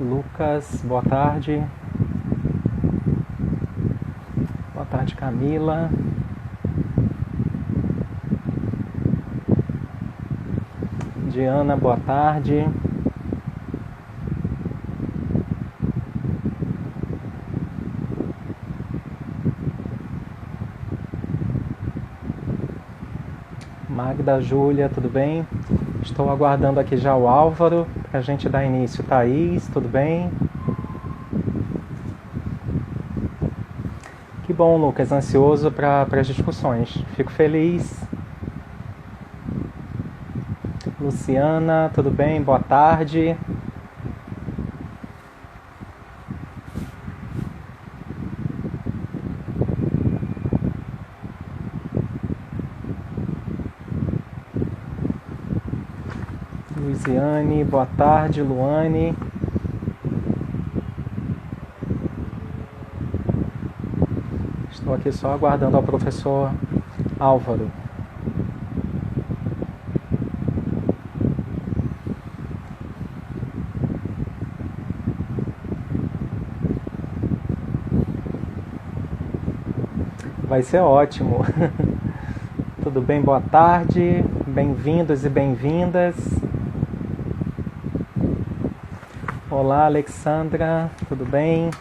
Lucas, boa tarde. Boa tarde, Camila. Diana, boa tarde. Magda, Júlia, tudo bem? Estou aguardando aqui já o Álvaro, para a gente dar início. Thaís, tudo bem? Que bom, Lucas, ansioso para as discussões. Fico feliz. Luciana, tudo bem? Boa tarde. Luiziane, boa tarde. Luane. Estou aqui só aguardando ao professor Álvaro. Vai ser ótimo. Tudo bem? Boa tarde. Bem-vindos e bem-vindas. Olá, Alexandra. Tudo bem?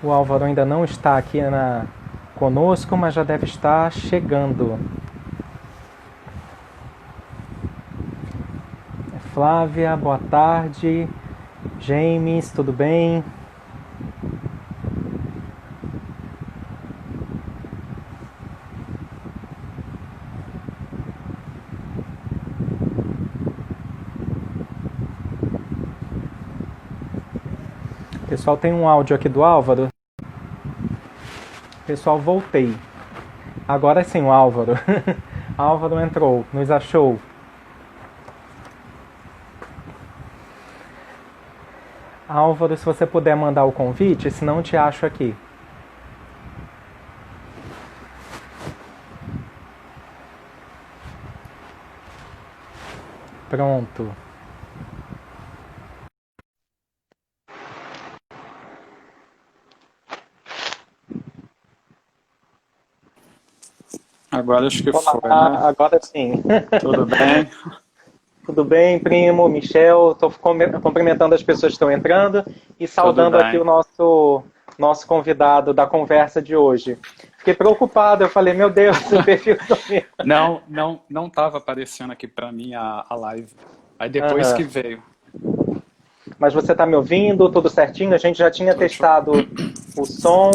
O Álvaro ainda não está aqui conosco, mas já deve estar chegando. Flávia, boa tarde. James, tudo bem? Pessoal, tem um áudio aqui do Álvaro. Pessoal, voltei. Agora sim, o Álvaro. Álvaro entrou, nos achou. Álvaro, se você puder mandar o convite, senão eu te acho aqui. Pronto. Agora acho que Olá, foi, né? agora sim. Tudo bem? Tudo bem, primo? Michel, estou cumprimentando as pessoas que estão entrando e Tudo saudando aqui o bem. nosso convidado da conversa de hoje. Fiquei preocupado, eu falei, meu Deus, o perfil do meu. Não estava aparecendo aqui para mim a live. Aí depois que Aham. veio. Mas você está me ouvindo? Tudo certinho? A gente já tinha Tô te- testado o som.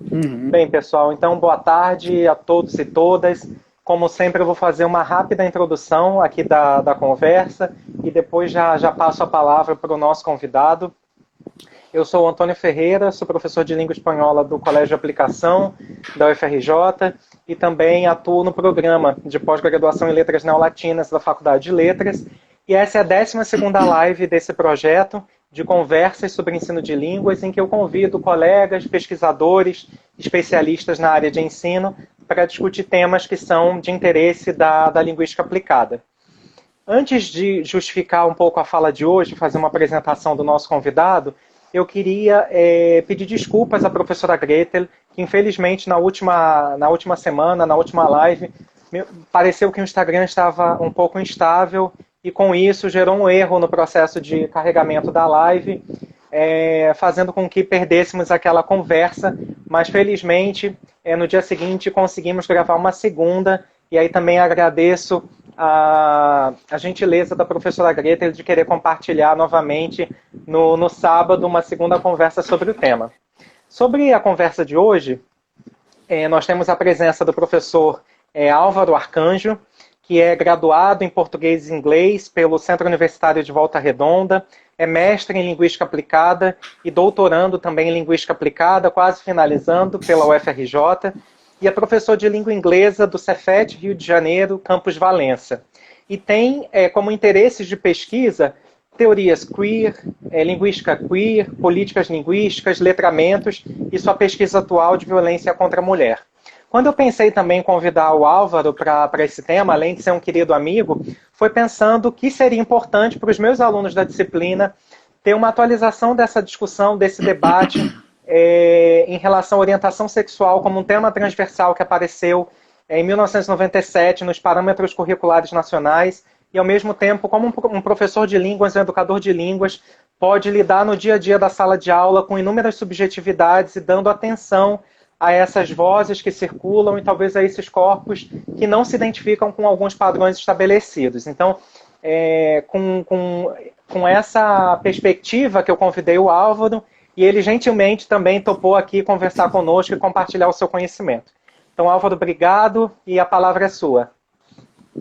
Uhum. Bem, pessoal, então boa tarde a todos e todas. Como sempre, eu vou fazer uma rápida introdução aqui da conversa e depois já passo a palavra para o nosso convidado. Eu sou o Antônio Ferreira, sou professor de língua espanhola do Colégio de Aplicação da UFRJ e também atuo no programa de pós-graduação em Letras Neolatinas da Faculdade de Letras. E essa é a 12ª live desse projeto de conversas sobre ensino de línguas, em que eu convido colegas, pesquisadores, especialistas na área de ensino para discutir temas que são de interesse da linguística aplicada. Antes de justificar um pouco a fala de hoje, fazer uma apresentação do nosso convidado, eu queria pedir desculpas à professora Gretel, que infelizmente na última semana, na última live, pareceu que o Instagram estava um pouco instável e com isso gerou um erro no processo de carregamento da live, fazendo com que perdêssemos aquela conversa, mas felizmente no dia seguinte conseguimos gravar uma segunda, e aí também agradeço a gentileza da professora Greta de querer compartilhar novamente no sábado uma segunda conversa sobre o tema. Sobre a conversa de hoje, nós temos a presença do professor Álvaro Arcanjo, que é graduado em português e inglês pelo Centro Universitário de Volta Redonda, é mestre em linguística aplicada e doutorando também em linguística aplicada, quase finalizando pela UFRJ, e é professor de língua inglesa do Cefet, Rio de Janeiro, Campus Valença. E tem como interesses de pesquisa teorias queer, linguística queer, políticas linguísticas, letramentos e sua pesquisa atual de violência contra a mulher. Quando eu pensei também em convidar o Álvaro para esse tema, além de ser um querido amigo, foi pensando que seria importante para os meus alunos da disciplina ter uma atualização dessa discussão, desse debate em relação à orientação sexual como um tema transversal que apareceu em 1997 nos parâmetros curriculares nacionais e, ao mesmo tempo, como um professor de línguas, um educador de línguas, pode lidar no dia a dia da sala de aula com inúmeras subjetividades e dando atenção a essas vozes que circulam e talvez a esses corpos que não se identificam com alguns padrões estabelecidos. Então, com essa perspectiva que eu convidei o Álvaro, e ele gentilmente também topou aqui conversar conosco e compartilhar o seu conhecimento. Então, Álvaro, obrigado e a palavra é sua.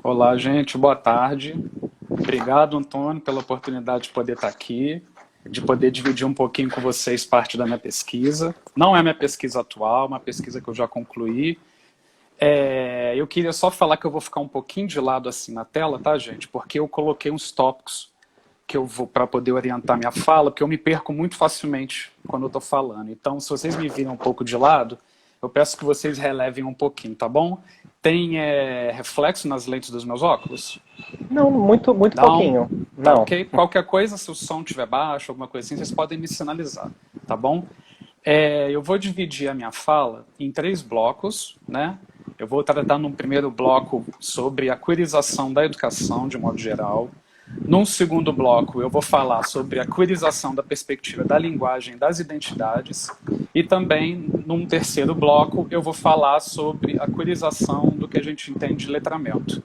Olá, gente, boa tarde. Obrigado, Antônio, pela oportunidade de poder estar aqui, de poder dividir um pouquinho com vocês parte da minha pesquisa. Não é minha pesquisa atual, é uma pesquisa que eu já concluí. Eu queria só falar que eu vou ficar um pouquinho de lado assim na tela, tá, gente? Porque eu coloquei uns tópicos que eu vou para poder orientar minha fala, porque eu me perco muito facilmente quando eu estou falando. Então, se vocês me virem um pouco de lado, eu peço que vocês relevem um pouquinho, tá bom? Tem reflexo nas lentes dos meus óculos? Não, muito pouquinho. Tá, não. Ok? Qualquer coisa, se o som estiver baixo, alguma coisa assim, vocês podem me sinalizar, tá bom? Eu vou dividir a minha fala em 3 blocos, né? Eu vou tratar num primeiro bloco sobre a queerização da educação, de modo geral. Num segundo bloco, eu vou falar sobre a queerização da perspectiva da linguagem das identidades. E também, num terceiro bloco, eu vou falar sobre a queerização do que a gente entende de letramento.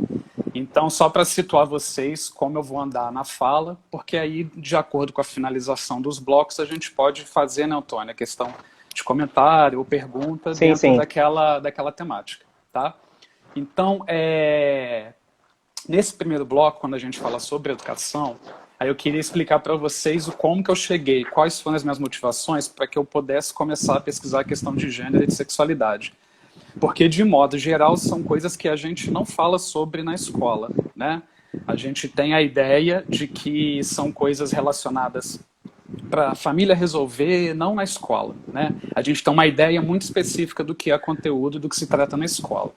Então, só para situar vocês como eu vou andar na fala, porque aí, de acordo com a finalização dos blocos, a gente pode fazer, né, Antônio, a questão de comentário ou pergunta dentro daquela temática, tá? Então, nesse primeiro bloco, quando a gente fala sobre educação, aí eu queria explicar para vocês como que eu cheguei, quais foram as minhas motivações para que eu pudesse começar a pesquisar a questão de gênero e de sexualidade. Porque, de modo geral, são coisas que a gente não fala sobre na escola, né? A gente tem a ideia de que são coisas relacionadas para a família resolver, não na escola, né? A gente tem uma ideia muito específica do que é conteúdo, do que se trata na escola.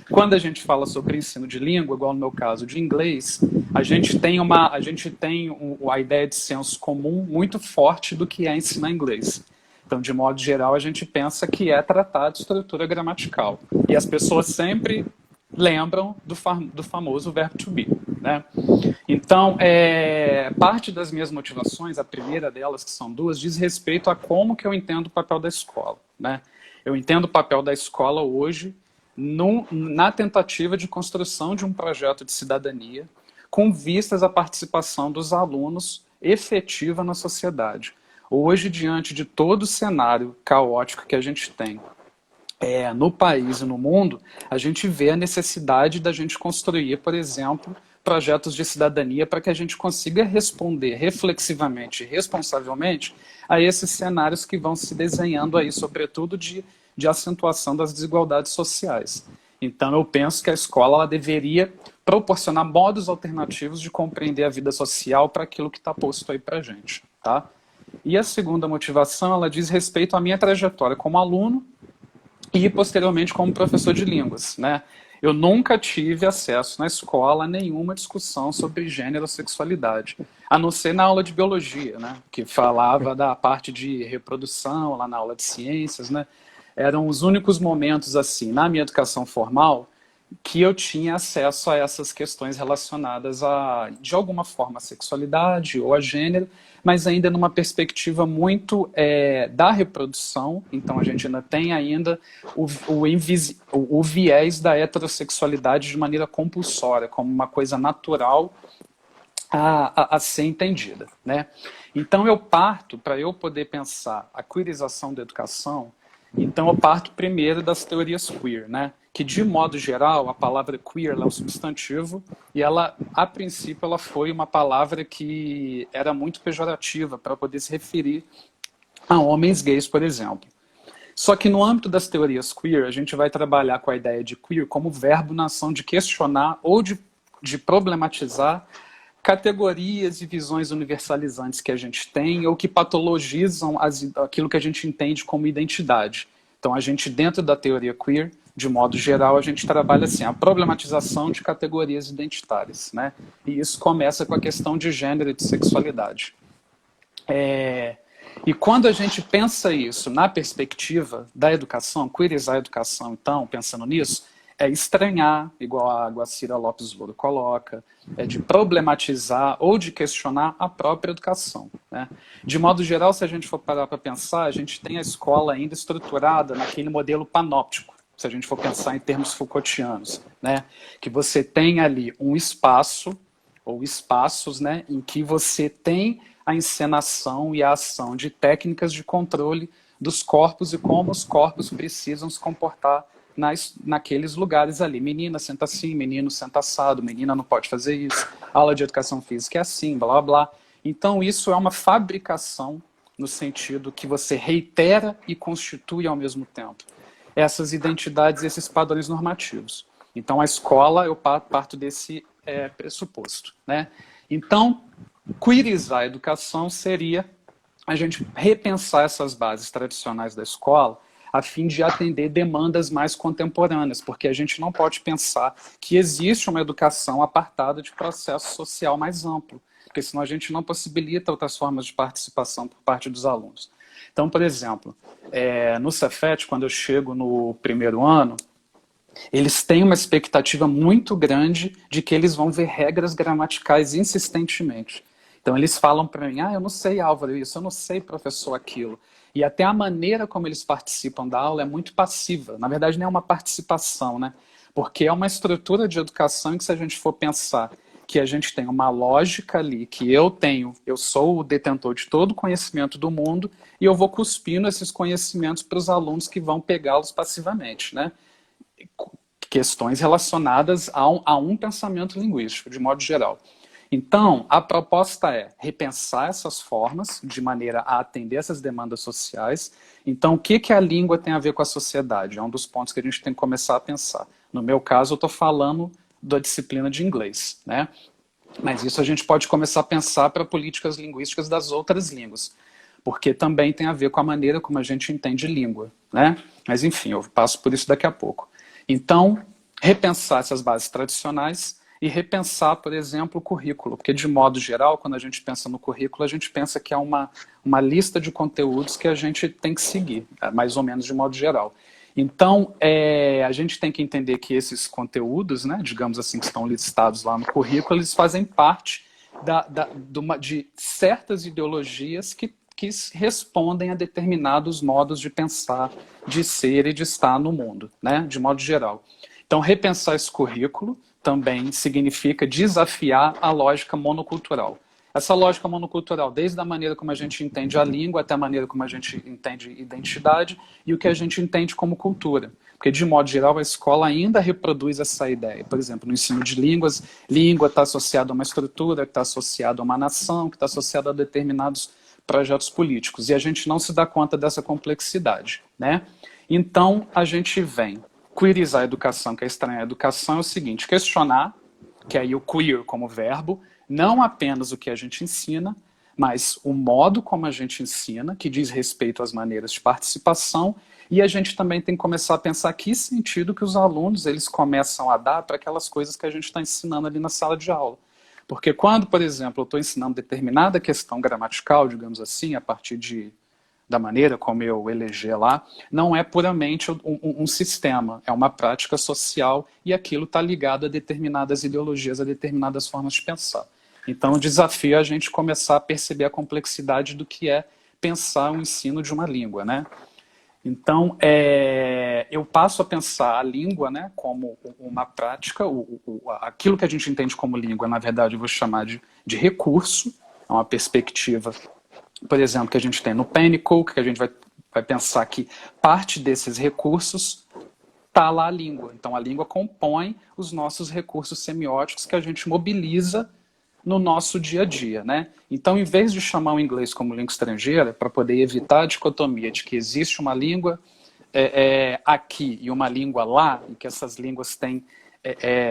Quando a gente fala sobre ensino de língua, igual no meu caso de inglês, a gente tem a ideia de senso comum muito forte do que é ensinar inglês. Então, de modo geral, a gente pensa que é tratar de estrutura gramatical. E as pessoas sempre lembram do famoso verbo to be, né? Então, parte das minhas motivações, a primeira delas, que são 2, diz respeito a como que eu entendo o papel da escola, né? Eu entendo o papel da escola hoje na tentativa de construção de um projeto de cidadania com vistas à participação dos alunos efetiva na sociedade. Hoje, diante de todo o cenário caótico que a gente tem no país e no mundo, a gente vê a necessidade da gente construir, por exemplo, projetos de cidadania para que a gente consiga responder reflexivamente e responsavelmente a esses cenários que vão se desenhando aí, sobretudo de acentuação das desigualdades sociais. Então, eu penso que a escola ela deveria proporcionar modos alternativos de compreender a vida social para aquilo que está posto aí para a gente, tá? E a segunda motivação, ela diz respeito à minha trajetória como aluno e, posteriormente, como professor de línguas, né? Eu nunca tive acesso na escola a nenhuma discussão sobre gênero ou sexualidade, a não ser na aula de biologia, né? Que falava da parte de reprodução, lá na aula de ciências, né? Eram os únicos momentos, assim, na minha educação formal, que eu tinha acesso a essas questões relacionadas a, de alguma forma, a sexualidade ou a gênero, mas ainda numa perspectiva muito da reprodução. Então a gente ainda tem ainda o viés da heterossexualidade de maneira compulsória, como uma coisa natural a ser entendida, né? Então eu parto, para eu poder pensar a queerização da educação, então eu parto primeiro das teorias queer, né? Que de modo geral a palavra queer é um substantivo e ela, a princípio, ela foi uma palavra que era muito pejorativa para poder se referir a homens gays, por exemplo. Só que no âmbito das teorias queer, a gente vai trabalhar com a ideia de queer como verbo na ação de questionar ou de problematizar categorias e visões universalizantes que a gente tem ou que patologizam aquilo que a gente entende como identidade. Então, a gente, dentro da teoria queer, de modo geral, a gente trabalha assim, a problematização de categorias identitárias, né? E isso começa com a questão de gênero e de sexualidade. E quando a gente pensa isso na perspectiva da educação, queerizar a educação, então, pensando nisso, é estranhar, igual a Guacira Lopes Louro coloca, é de problematizar ou de questionar a própria educação, né? De modo geral, se a gente for parar para pensar, a gente tem a escola ainda estruturada naquele modelo panóptico, se a gente for pensar em termos Foucaultianos, né? Que você tem ali um espaço, ou espaços, né, em que você tem a encenação e a ação de técnicas de controle dos corpos e como os corpos precisam se comportar naqueles lugares ali. Menina senta assim, menino senta assado, menina não pode fazer isso, aula de educação física é assim, blá, blá, blá. Então isso é uma fabricação no sentido que você reitera e constitui ao mesmo tempo essas identidades, esses padrões normativos. Então a escola, eu parto desse pressuposto, né? Então, queerizar a educação seria a gente repensar essas bases tradicionais da escola a fim de atender demandas mais contemporâneas, porque a gente não pode pensar que existe uma educação apartada de processo social mais amplo, porque senão a gente não possibilita outras formas de participação por parte dos alunos. Então, por exemplo, no Cefet, quando eu chego no primeiro ano, eles têm uma expectativa muito grande de que eles vão ver regras gramaticais insistentemente. Então eles falam para mim, eu não sei, Álvaro, isso, eu não sei, professor, aquilo. E até a maneira como eles participam da aula é muito passiva. Na verdade, não é uma participação, né? Porque é uma estrutura de educação em que, se a gente for pensar que a gente tem uma lógica ali, que eu sou o detentor de todo o conhecimento do mundo e eu vou cuspindo esses conhecimentos para os alunos que vão pegá-los passivamente, né? Questões relacionadas a um pensamento linguístico, de modo geral. Então, a proposta é repensar essas formas de maneira a atender essas demandas sociais. Então, o que a língua tem a ver com a sociedade? É um dos pontos que a gente tem que começar a pensar. No meu caso, eu estou falando da disciplina de inglês, né? Mas isso a gente pode começar a pensar para políticas linguísticas das outras línguas, porque também tem a ver com a maneira como a gente entende língua, né? Mas, enfim, eu passo por isso daqui a pouco. Então, repensar essas bases tradicionais e repensar, por exemplo, o currículo, porque, de modo geral, quando a gente pensa no currículo, a gente pensa que é uma lista de conteúdos que a gente tem que seguir, mais ou menos de modo geral. Então, a gente tem que entender que esses conteúdos, né, digamos assim, que estão listados lá no currículo, eles fazem parte de certas ideologias que respondem a determinados modos de pensar, de ser e de estar no mundo, né, de modo geral. Então, repensar esse currículo também significa desafiar a lógica monocultural. Essa lógica monocultural, desde a maneira como a gente entende a língua até a maneira como a gente entende identidade e o que a gente entende como cultura. Porque, de modo geral, a escola ainda reproduz essa ideia. Por exemplo, no ensino de línguas, língua está associada a uma estrutura, que está associada a uma nação, que está associada a determinados projetos políticos. E a gente não se dá conta dessa complexidade, né? Então, a gente vem queerizar a educação, que é estranha a educação, é o seguinte: questionar, que é aí o queer como verbo, não apenas o que a gente ensina, mas o modo como a gente ensina, que diz respeito às maneiras de participação, e a gente também tem que começar a pensar que sentido que os alunos eles começam a dar para aquelas coisas que a gente está ensinando ali na sala de aula. Porque quando, por exemplo, eu estou ensinando determinada questão gramatical, digamos assim, a partir da maneira como eu eleger lá, não é puramente um sistema, é uma prática social e aquilo está ligado a determinadas ideologias, a determinadas formas de pensar. Então, o desafio é a gente começar a perceber a complexidade do que é pensar o ensino de uma língua, né? Então, eu passo a pensar a língua, né, como uma prática, aquilo que a gente entende como língua, na verdade, eu vou chamar de recurso, é uma perspectiva, por exemplo, que a gente tem no Pennycook, que a gente vai pensar que parte desses recursos está lá a língua. Então, a língua compõe os nossos recursos semióticos que a gente mobiliza no nosso dia a dia, né? Então, em vez de chamar o inglês como língua estrangeira, para poder evitar a dicotomia de que existe uma língua aqui e uma língua lá, e que essas línguas têm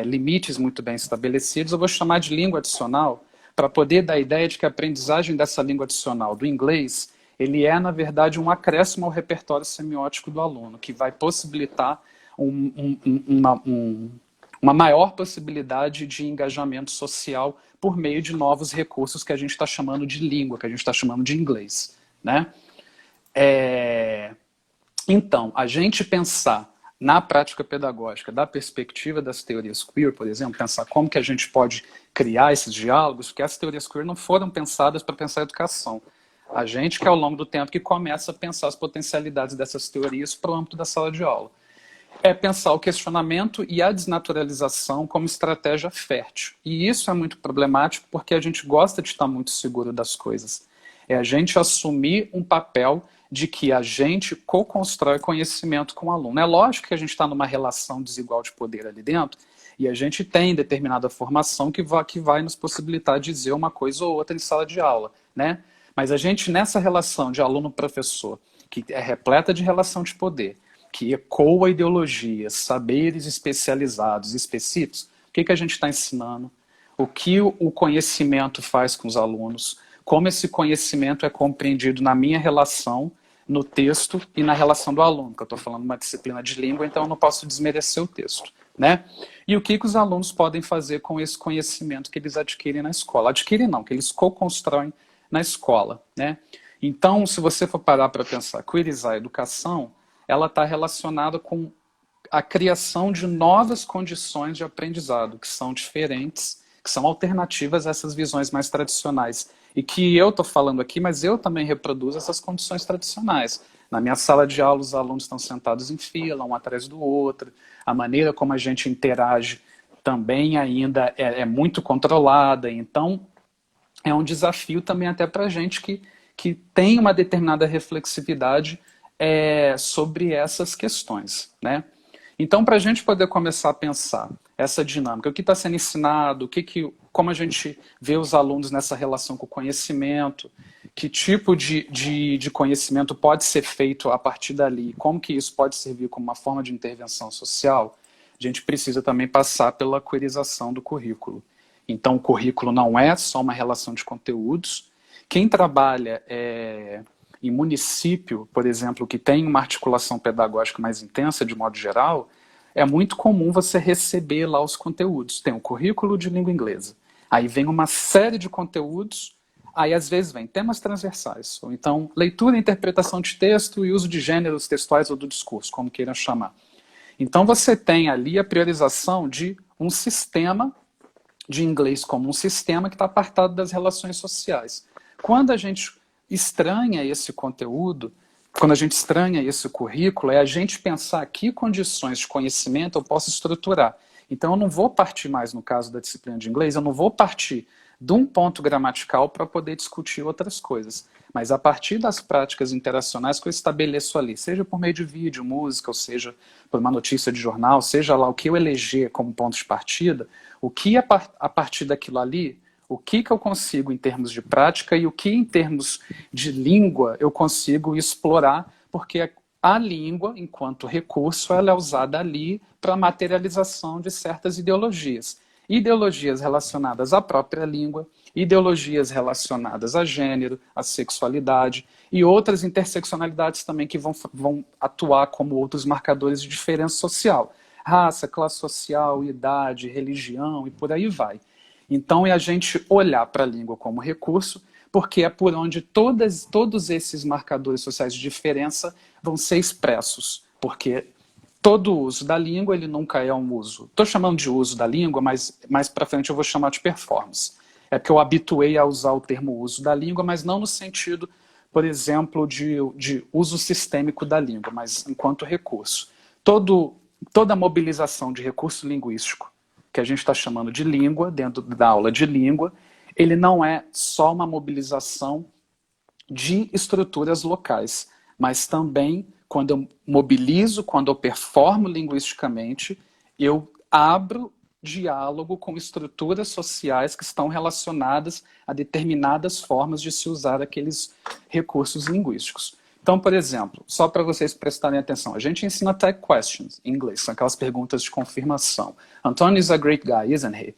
limites muito bem estabelecidos, eu vou chamar de língua adicional, para poder dar a ideia de que a aprendizagem dessa língua adicional do inglês, ele na verdade, um acréscimo ao repertório semiótico do aluno, que vai possibilitar uma maior possibilidade de engajamento social por meio de novos recursos que a gente está chamando de língua, que a gente está chamando de inglês, né? Então, a gente pensar na prática pedagógica, da perspectiva das teorias queer, por exemplo, pensar como que a gente pode criar esses diálogos, porque as teorias queer não foram pensadas para pensar a educação. A gente que, ao longo do tempo, que começa a pensar as potencialidades dessas teorias para o âmbito da sala de aula. É pensar o questionamento e a desnaturalização como estratégia fértil. E isso é muito problemático porque a gente gosta de estar muito seguro das coisas. É a gente assumir um papel de que a gente co-constrói conhecimento com o aluno. É lógico que a gente está numa relação desigual de poder ali dentro e a gente tem determinada formação que vai nos possibilitar dizer uma coisa ou outra em sala de aula, né? Mas a gente, nessa relação de aluno-professor, que é repleta de relação de poder, que ecoa ideologias, saberes especializados, específicos, o que a gente está ensinando, o que o conhecimento faz com os alunos, como esse conhecimento é compreendido na minha relação, no texto e na relação do aluno, que eu estou falando uma disciplina de língua, então eu não posso desmerecer o texto, né? E o que os alunos podem fazer com esse conhecimento que eles adquirem na escola? Adquirem não, que eles co-constroem na escola, né? Então, se você for parar para pensar, queerizar a educação, ela está relacionada com a criação de novas condições de aprendizado, que são diferentes, que são alternativas a essas visões mais tradicionais. E que eu estou falando aqui, mas eu também reproduzo essas condições tradicionais. Na minha sala de aula, os alunos estão sentados em fila, um atrás do outro. A maneira como a gente interage também ainda é muito controlada. Então, é um desafio também até para a gente que tem uma determinada reflexividade sobre essas questões, né? Então, para a gente poder começar a pensar essa dinâmica, o que está sendo ensinado, como a gente vê os alunos nessa relação com o conhecimento, que tipo de conhecimento pode ser feito a partir dali, como que isso pode servir como uma forma de intervenção social, a gente precisa também passar pela queerização do currículo. Então, o currículo não é só uma relação de conteúdos. Quem trabalha em município, por exemplo, que tem uma articulação pedagógica mais intensa, de modo geral, é muito comum você receber lá os conteúdos. Tem o currículo de língua inglesa. Aí vem uma série de conteúdos, aí às vezes vem temas transversais, ou então leitura e interpretação de texto e uso de gêneros textuais ou do discurso, como queiram chamar. Então você tem ali a priorização de um sistema de inglês como um sistema que está apartado das relações sociais. Quando a gente estranha esse conteúdo, quando a gente estranha esse currículo, é a gente pensar que condições de conhecimento eu posso estruturar. Então eu não vou partir mais, no caso da disciplina de inglês, eu não vou partir de um ponto gramatical para poder discutir outras coisas. Mas a partir das práticas interacionais que eu estabeleço ali, seja por meio de vídeo, música, ou seja por uma notícia de jornal, seja lá o que eu eleger como ponto de partida, o que a partir daquilo ali, o que eu consigo em termos de prática e o que em termos de língua eu consigo explorar, porque a língua, enquanto recurso, ela é usada ali para a materialização de certas ideologias. Ideologias relacionadas à própria língua, ideologias relacionadas a gênero, a sexualidade e outras interseccionalidades também que vão atuar como outros marcadores de diferença social. Raça, classe social, idade, religião e por aí vai. Então é a gente olhar para a língua como recurso, porque é por onde todos esses marcadores sociais de diferença vão ser expressos. Porque todo uso da língua, ele nunca é um uso. Estou chamando de uso da língua, mas mais para frente eu vou chamar de performance. É porque eu habituei a usar o termo uso da língua, mas não no sentido, por exemplo, de uso sistêmico da língua, mas enquanto recurso. Toda mobilização de recurso linguístico, que a gente está chamando de língua, dentro da aula de língua, ele não é só uma mobilização de estruturas locais, mas também, quando eu mobilizo, quando eu performo linguisticamente, eu abro diálogo com estruturas sociais que estão relacionadas a determinadas formas de se usar aqueles recursos linguísticos. Então, por exemplo, só para vocês prestarem atenção, a gente ensina tag questions em inglês, são aquelas perguntas de confirmação. Anthony is a great guy, isn't he?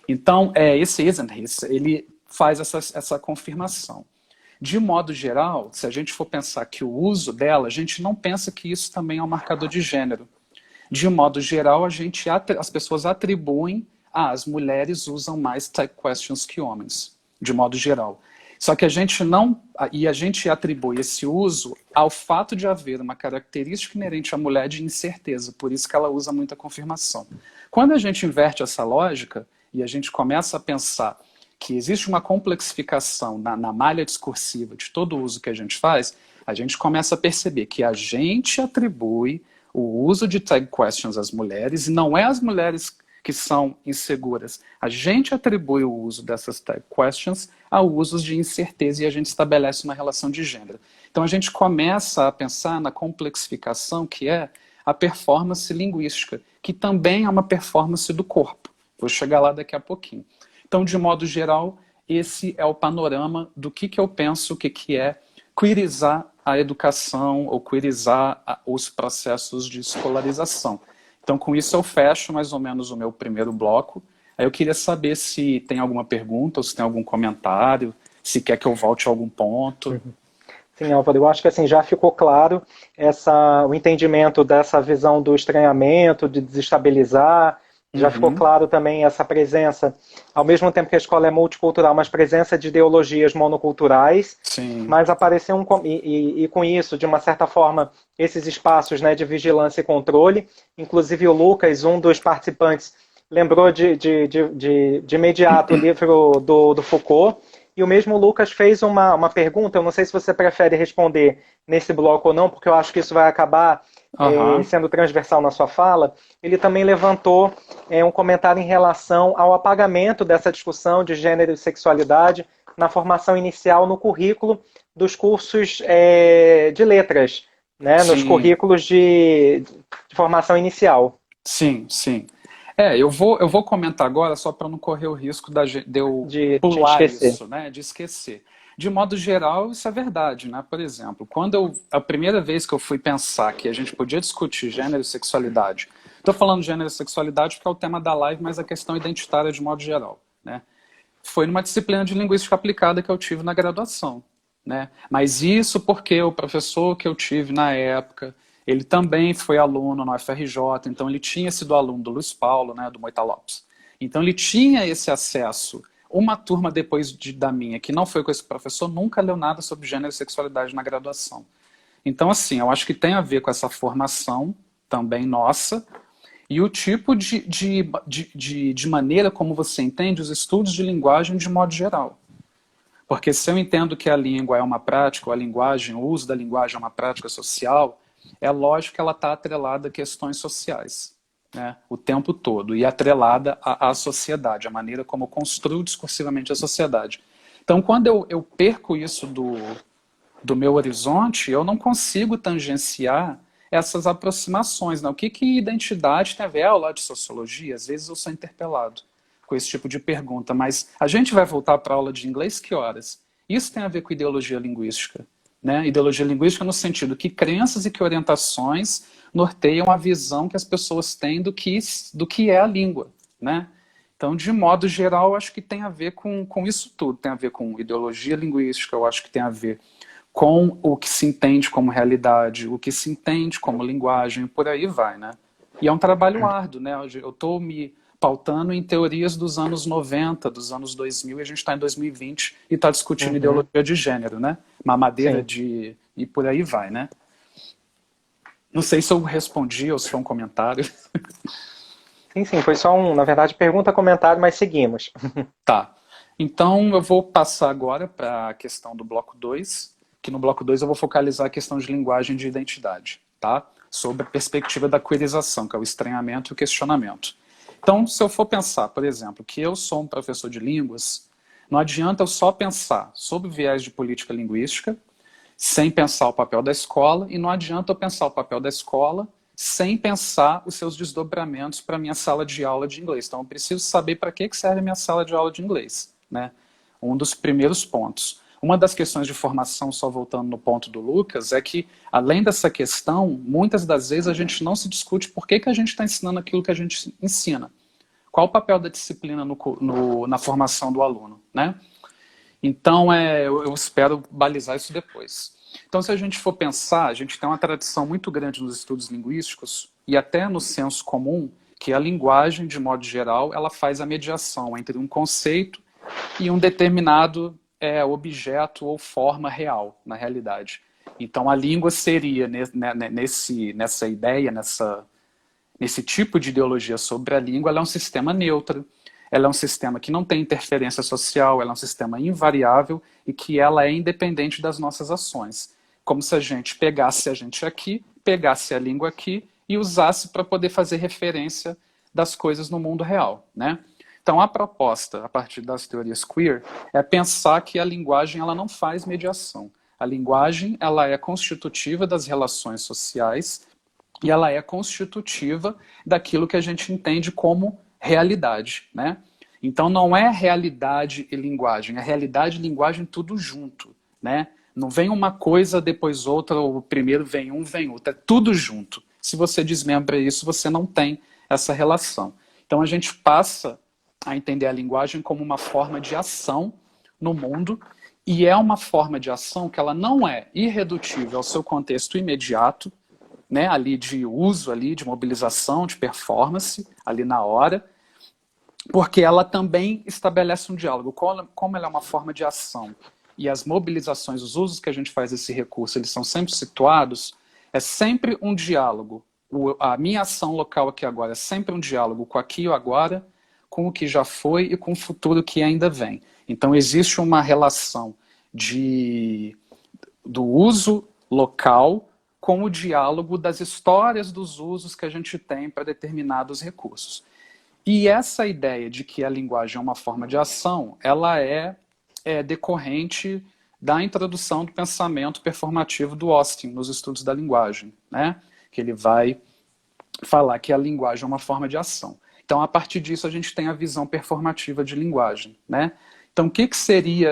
Então, esse isn't he, ele faz essa confirmação. De modo geral, se a gente for pensar que o uso dela, a gente não pensa que isso também é um marcador de gênero. De modo geral, as pessoas atribuem, as mulheres usam mais type questions que homens, de modo geral. Só que a gente atribui esse uso ao fato de haver uma característica inerente à mulher de incerteza, por isso que ela usa muita confirmação. Quando a gente inverte essa lógica e a gente começa a pensar que existe uma complexificação na malha discursiva de todo o uso que a gente faz, a gente começa a perceber que a gente atribui o uso de tag questions às mulheres, e não é as mulheres que são inseguras. A gente atribui o uso dessas tag questions a usos de incerteza e a gente estabelece uma relação de gênero. Então a gente começa a pensar na complexificação que é a performance linguística, que também é uma performance do corpo. Vou chegar lá daqui a pouquinho. Então, de modo geral, esse é o panorama do que eu penso que é queerizar a educação ou queerizar os processos de escolarização. Então, com isso eu fecho mais ou menos o meu primeiro bloco. Aí eu queria saber se tem alguma pergunta ou se tem algum comentário, se quer que eu volte a algum ponto. Sim, Álvaro, eu acho que assim, já ficou claro o entendimento dessa visão do estranhamento, de desestabilizar. Já ficou claro também essa presença, ao mesmo tempo que a escola é multicultural, mas presença de ideologias monoculturais. Sim. Mas apareceu e com isso, de uma certa forma, esses espaços, né, de vigilância e controle. Inclusive o Lucas, um dos participantes, lembrou de imediato o livro do Foucault. E o mesmo Lucas fez uma pergunta, eu não sei se você prefere responder nesse bloco ou não, porque eu acho que isso vai acabar sendo transversal na sua fala. Ele também levantou um comentário em relação ao apagamento dessa discussão de gênero e sexualidade na formação inicial no currículo dos cursos de letras, né, nos currículos de formação inicial. Sim, sim. Eu vou comentar agora só para não correr o risco de eu pular isso, né, de esquecer. De modo geral, isso é verdade, né? Por exemplo, a primeira vez que eu fui pensar que a gente podia discutir gênero e sexualidade, estou falando de gênero e sexualidade porque é o tema da live, mas a questão identitária de modo geral, né? Foi numa disciplina de linguística aplicada que eu tive na graduação, né? Mas isso porque o professor que eu tive na época, ele também foi aluno na UFRJ, então ele tinha sido aluno do Luiz Paulo, né, do Moita Lopes. Então ele tinha esse acesso. Uma turma depois da minha, que não foi com esse professor, nunca leu nada sobre gênero e sexualidade na graduação. Então, assim, eu acho que tem a ver com essa formação também nossa e o tipo de maneira como você entende os estudos de linguagem de modo geral. Porque se eu entendo que a língua é uma prática, ou a linguagem, o uso da linguagem é uma prática social, é lógico que ela está atrelada a questões sociais, né, o tempo todo, e atrelada à sociedade, a maneira como eu construo discursivamente a sociedade. Então, quando eu perco isso do meu horizonte, eu não consigo tangenciar essas aproximações. Né? O que identidade tem a ver? É aula de sociologia? Às vezes eu sou interpelado com esse tipo de pergunta, mas a gente vai voltar para a aula de inglês que horas? Isso tem a ver com ideologia linguística. Né? Ideologia linguística no sentido que crenças e que orientações norteiam a visão que as pessoas têm do que é a língua. Né? Então, de modo geral, acho que tem a ver com isso tudo. Tem a ver com ideologia linguística, eu acho que tem a ver com o que se entende como realidade, o que se entende como linguagem, por aí vai. Né? E é um trabalho árduo. Né? Eu estou me pautando em teorias dos anos 90, dos anos 2000, e a gente está em 2020 e está discutindo ideologia de gênero, né? Mamadeira e por aí vai, né? Não sei se eu respondi ou se foi um comentário. Sim, foi só na verdade, pergunta, comentário, mas seguimos. Tá. Então, eu vou passar agora para a questão do bloco 2, que no bloco 2 eu vou focalizar a questão de linguagem e de identidade, tá? Sobre a perspectiva da queerização, que é o estranhamento e o questionamento. Então, se eu for pensar, por exemplo, que eu sou um professor de línguas, não adianta eu só pensar sobre o viés de política linguística, sem pensar o papel da escola, e não adianta eu pensar o papel da escola sem pensar os seus desdobramentos para a minha sala de aula de inglês. Então, eu preciso saber para que serve a minha sala de aula de inglês. Né? Um dos primeiros pontos. Uma das questões de formação, só voltando no ponto do Lucas, é que, além dessa questão, muitas das vezes a gente não se discute por que a gente está ensinando aquilo que a gente ensina. Qual o papel da disciplina na formação do aluno, né? Então, eu espero balizar isso depois. Então, se a gente for pensar, a gente tem uma tradição muito grande nos estudos linguísticos e até no senso comum, que a linguagem, de modo geral, ela faz a mediação entre um conceito e um determinado objeto ou forma real, na realidade. Então, a língua seria, nessa ideia, nesse tipo de ideologia sobre a língua, ela é um sistema neutro, ela é um sistema que não tem interferência social, ela é um sistema invariável e que ela é independente das nossas ações. Como se a gente pegasse a gente aqui, pegasse a língua aqui e usasse para poder fazer referência das coisas no mundo real, né? Então, a proposta, a partir das teorias queer, é pensar que a linguagem ela não faz mediação. A linguagem ela é constitutiva das relações sociais e ela é constitutiva daquilo que a gente entende como realidade, né? Então, não é realidade e linguagem, é realidade e linguagem tudo junto, né? Não vem uma coisa, depois outra, ou primeiro vem um, vem outro, é tudo junto. Se você desmembra isso, você não tem essa relação. Então, a gente passa a entender a linguagem como uma forma de ação no mundo, e é uma forma de ação que ela não é irredutível ao seu contexto imediato, né, ali de uso, ali de mobilização, de performance, ali na hora, porque ela também estabelece um diálogo. Como ela é uma forma de ação e as mobilizações, os usos que a gente faz desse recurso, eles são sempre situados, é sempre um diálogo. A minha ação local aqui agora é sempre um diálogo com aqui e o agora, com o que já foi e com o futuro que ainda vem. Então, existe uma relação do uso local com o diálogo das histórias dos usos que a gente tem para determinados recursos. E essa ideia de que a linguagem é uma forma de ação, ela é decorrente da introdução do pensamento performativo do Austin nos estudos da linguagem, né? Que ele vai falar que a linguagem é uma forma de ação. Então, a partir disso, a gente tem a visão performativa de linguagem, né? Então, o que seria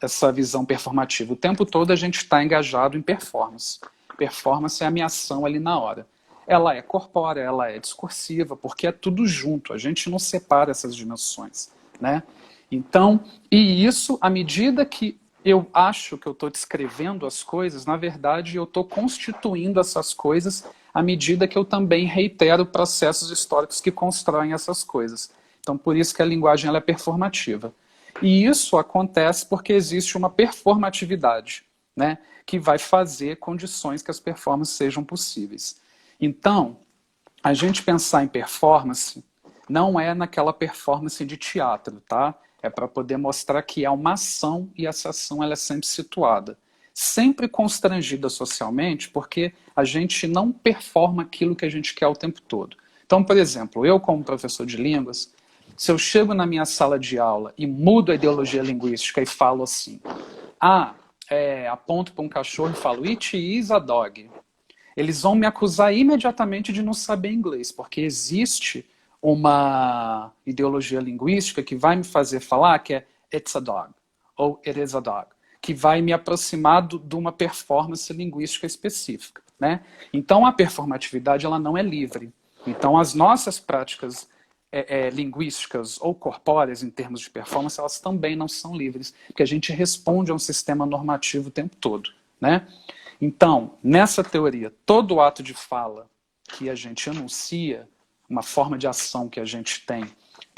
essa visão performativa? O tempo todo a gente está engajado em performance. Performance é a minha ação ali na hora. Ela é corpórea, ela é discursiva, porque é tudo junto, a gente não separa essas dimensões, né? Então, e isso, à medida que eu acho que eu estou descrevendo as coisas, na verdade, eu estou constituindo essas coisas à medida que eu também reitero processos históricos que constroem essas coisas. Então, por isso que a linguagem ela é performativa. E isso acontece porque existe uma performatividade, né, que vai fazer condições que as performances sejam possíveis. Então, a gente pensar em performance não é naquela performance de teatro, tá? É para poder mostrar que é uma ação e essa ação ela é sempre situada. Sempre constrangida socialmente, porque a gente não performa aquilo que a gente quer o tempo todo. Então, por exemplo, eu como professor de línguas, se eu chego na minha sala de aula e mudo a ideologia linguística e falo assim, aponto para um cachorro e falo, it is a dog. Eles vão me acusar imediatamente de não saber inglês, porque existe uma ideologia linguística que vai me fazer falar que é it's a dog, ou it is a dog, que vai me aproximar de uma performance linguística específica, né? Então, a performatividade ela não é livre. Então, as nossas práticas linguísticas ou corpóreas, em termos de performance, elas também não são livres, porque a gente responde a um sistema normativo o tempo todo, né? Então, nessa teoria, todo ato de fala que a gente enuncia, uma forma de ação que a gente tem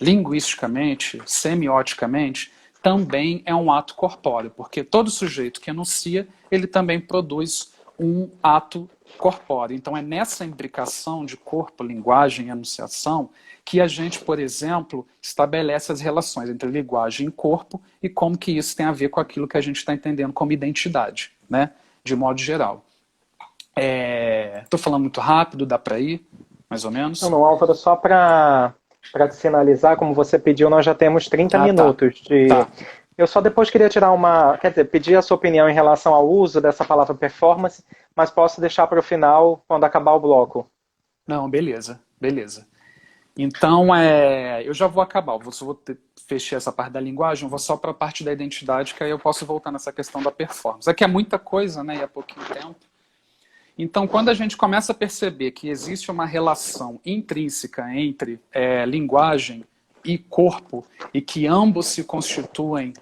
linguisticamente, semioticamente, também é um ato corpóreo, porque todo sujeito que enuncia, ele também produz um ato corpóreo. Então, é nessa imbricação de corpo, linguagem e enunciação que a gente, por exemplo, estabelece as relações entre linguagem e corpo e como que isso tem a ver com aquilo que a gente está entendendo como identidade, né? De modo geral. Estou falando muito rápido, dá para ir, mais ou menos? Não, Álvaro, só para te sinalizar, como você pediu, nós já temos 30 minutos. Tá. Eu só depois queria tirar pedir a sua opinião em relação ao uso dessa palavra performance, mas posso deixar para o final, quando acabar o bloco. Não, beleza. Então, eu já vou acabar, fechar essa parte da linguagem, eu vou só para a parte da identidade, que aí eu posso voltar nessa questão da performance. Aqui é muita coisa, né, e é pouquinho tempo. Então, quando a gente começa a perceber que existe uma relação intrínseca entre linguagem e corpo, e que ambos se constituem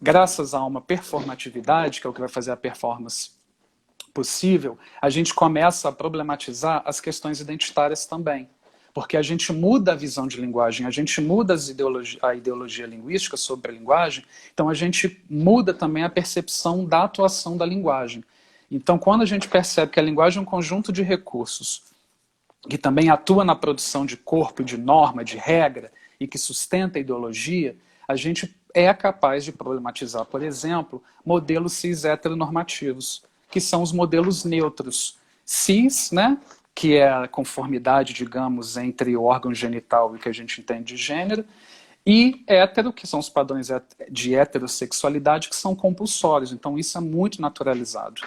graças a uma performatividade, que é o que vai fazer a performance possível, a gente começa a problematizar as questões identitárias também. Porque a gente muda a visão de linguagem, a gente muda a ideologia linguística sobre a linguagem, então a gente muda também a percepção da atuação da linguagem. Então, quando a gente percebe que a linguagem é um conjunto de recursos que também atua na produção de corpo, de norma, de regra, e que sustenta a ideologia, a gente é capaz de problematizar, por exemplo, modelos cis heteronormativos, que são os modelos neutros. Cis, né, que é a conformidade, digamos, entre o órgão genital e o que a gente entende de gênero, e hétero, que são os padrões de heterossexualidade, que são compulsórios. Então, isso é muito naturalizado.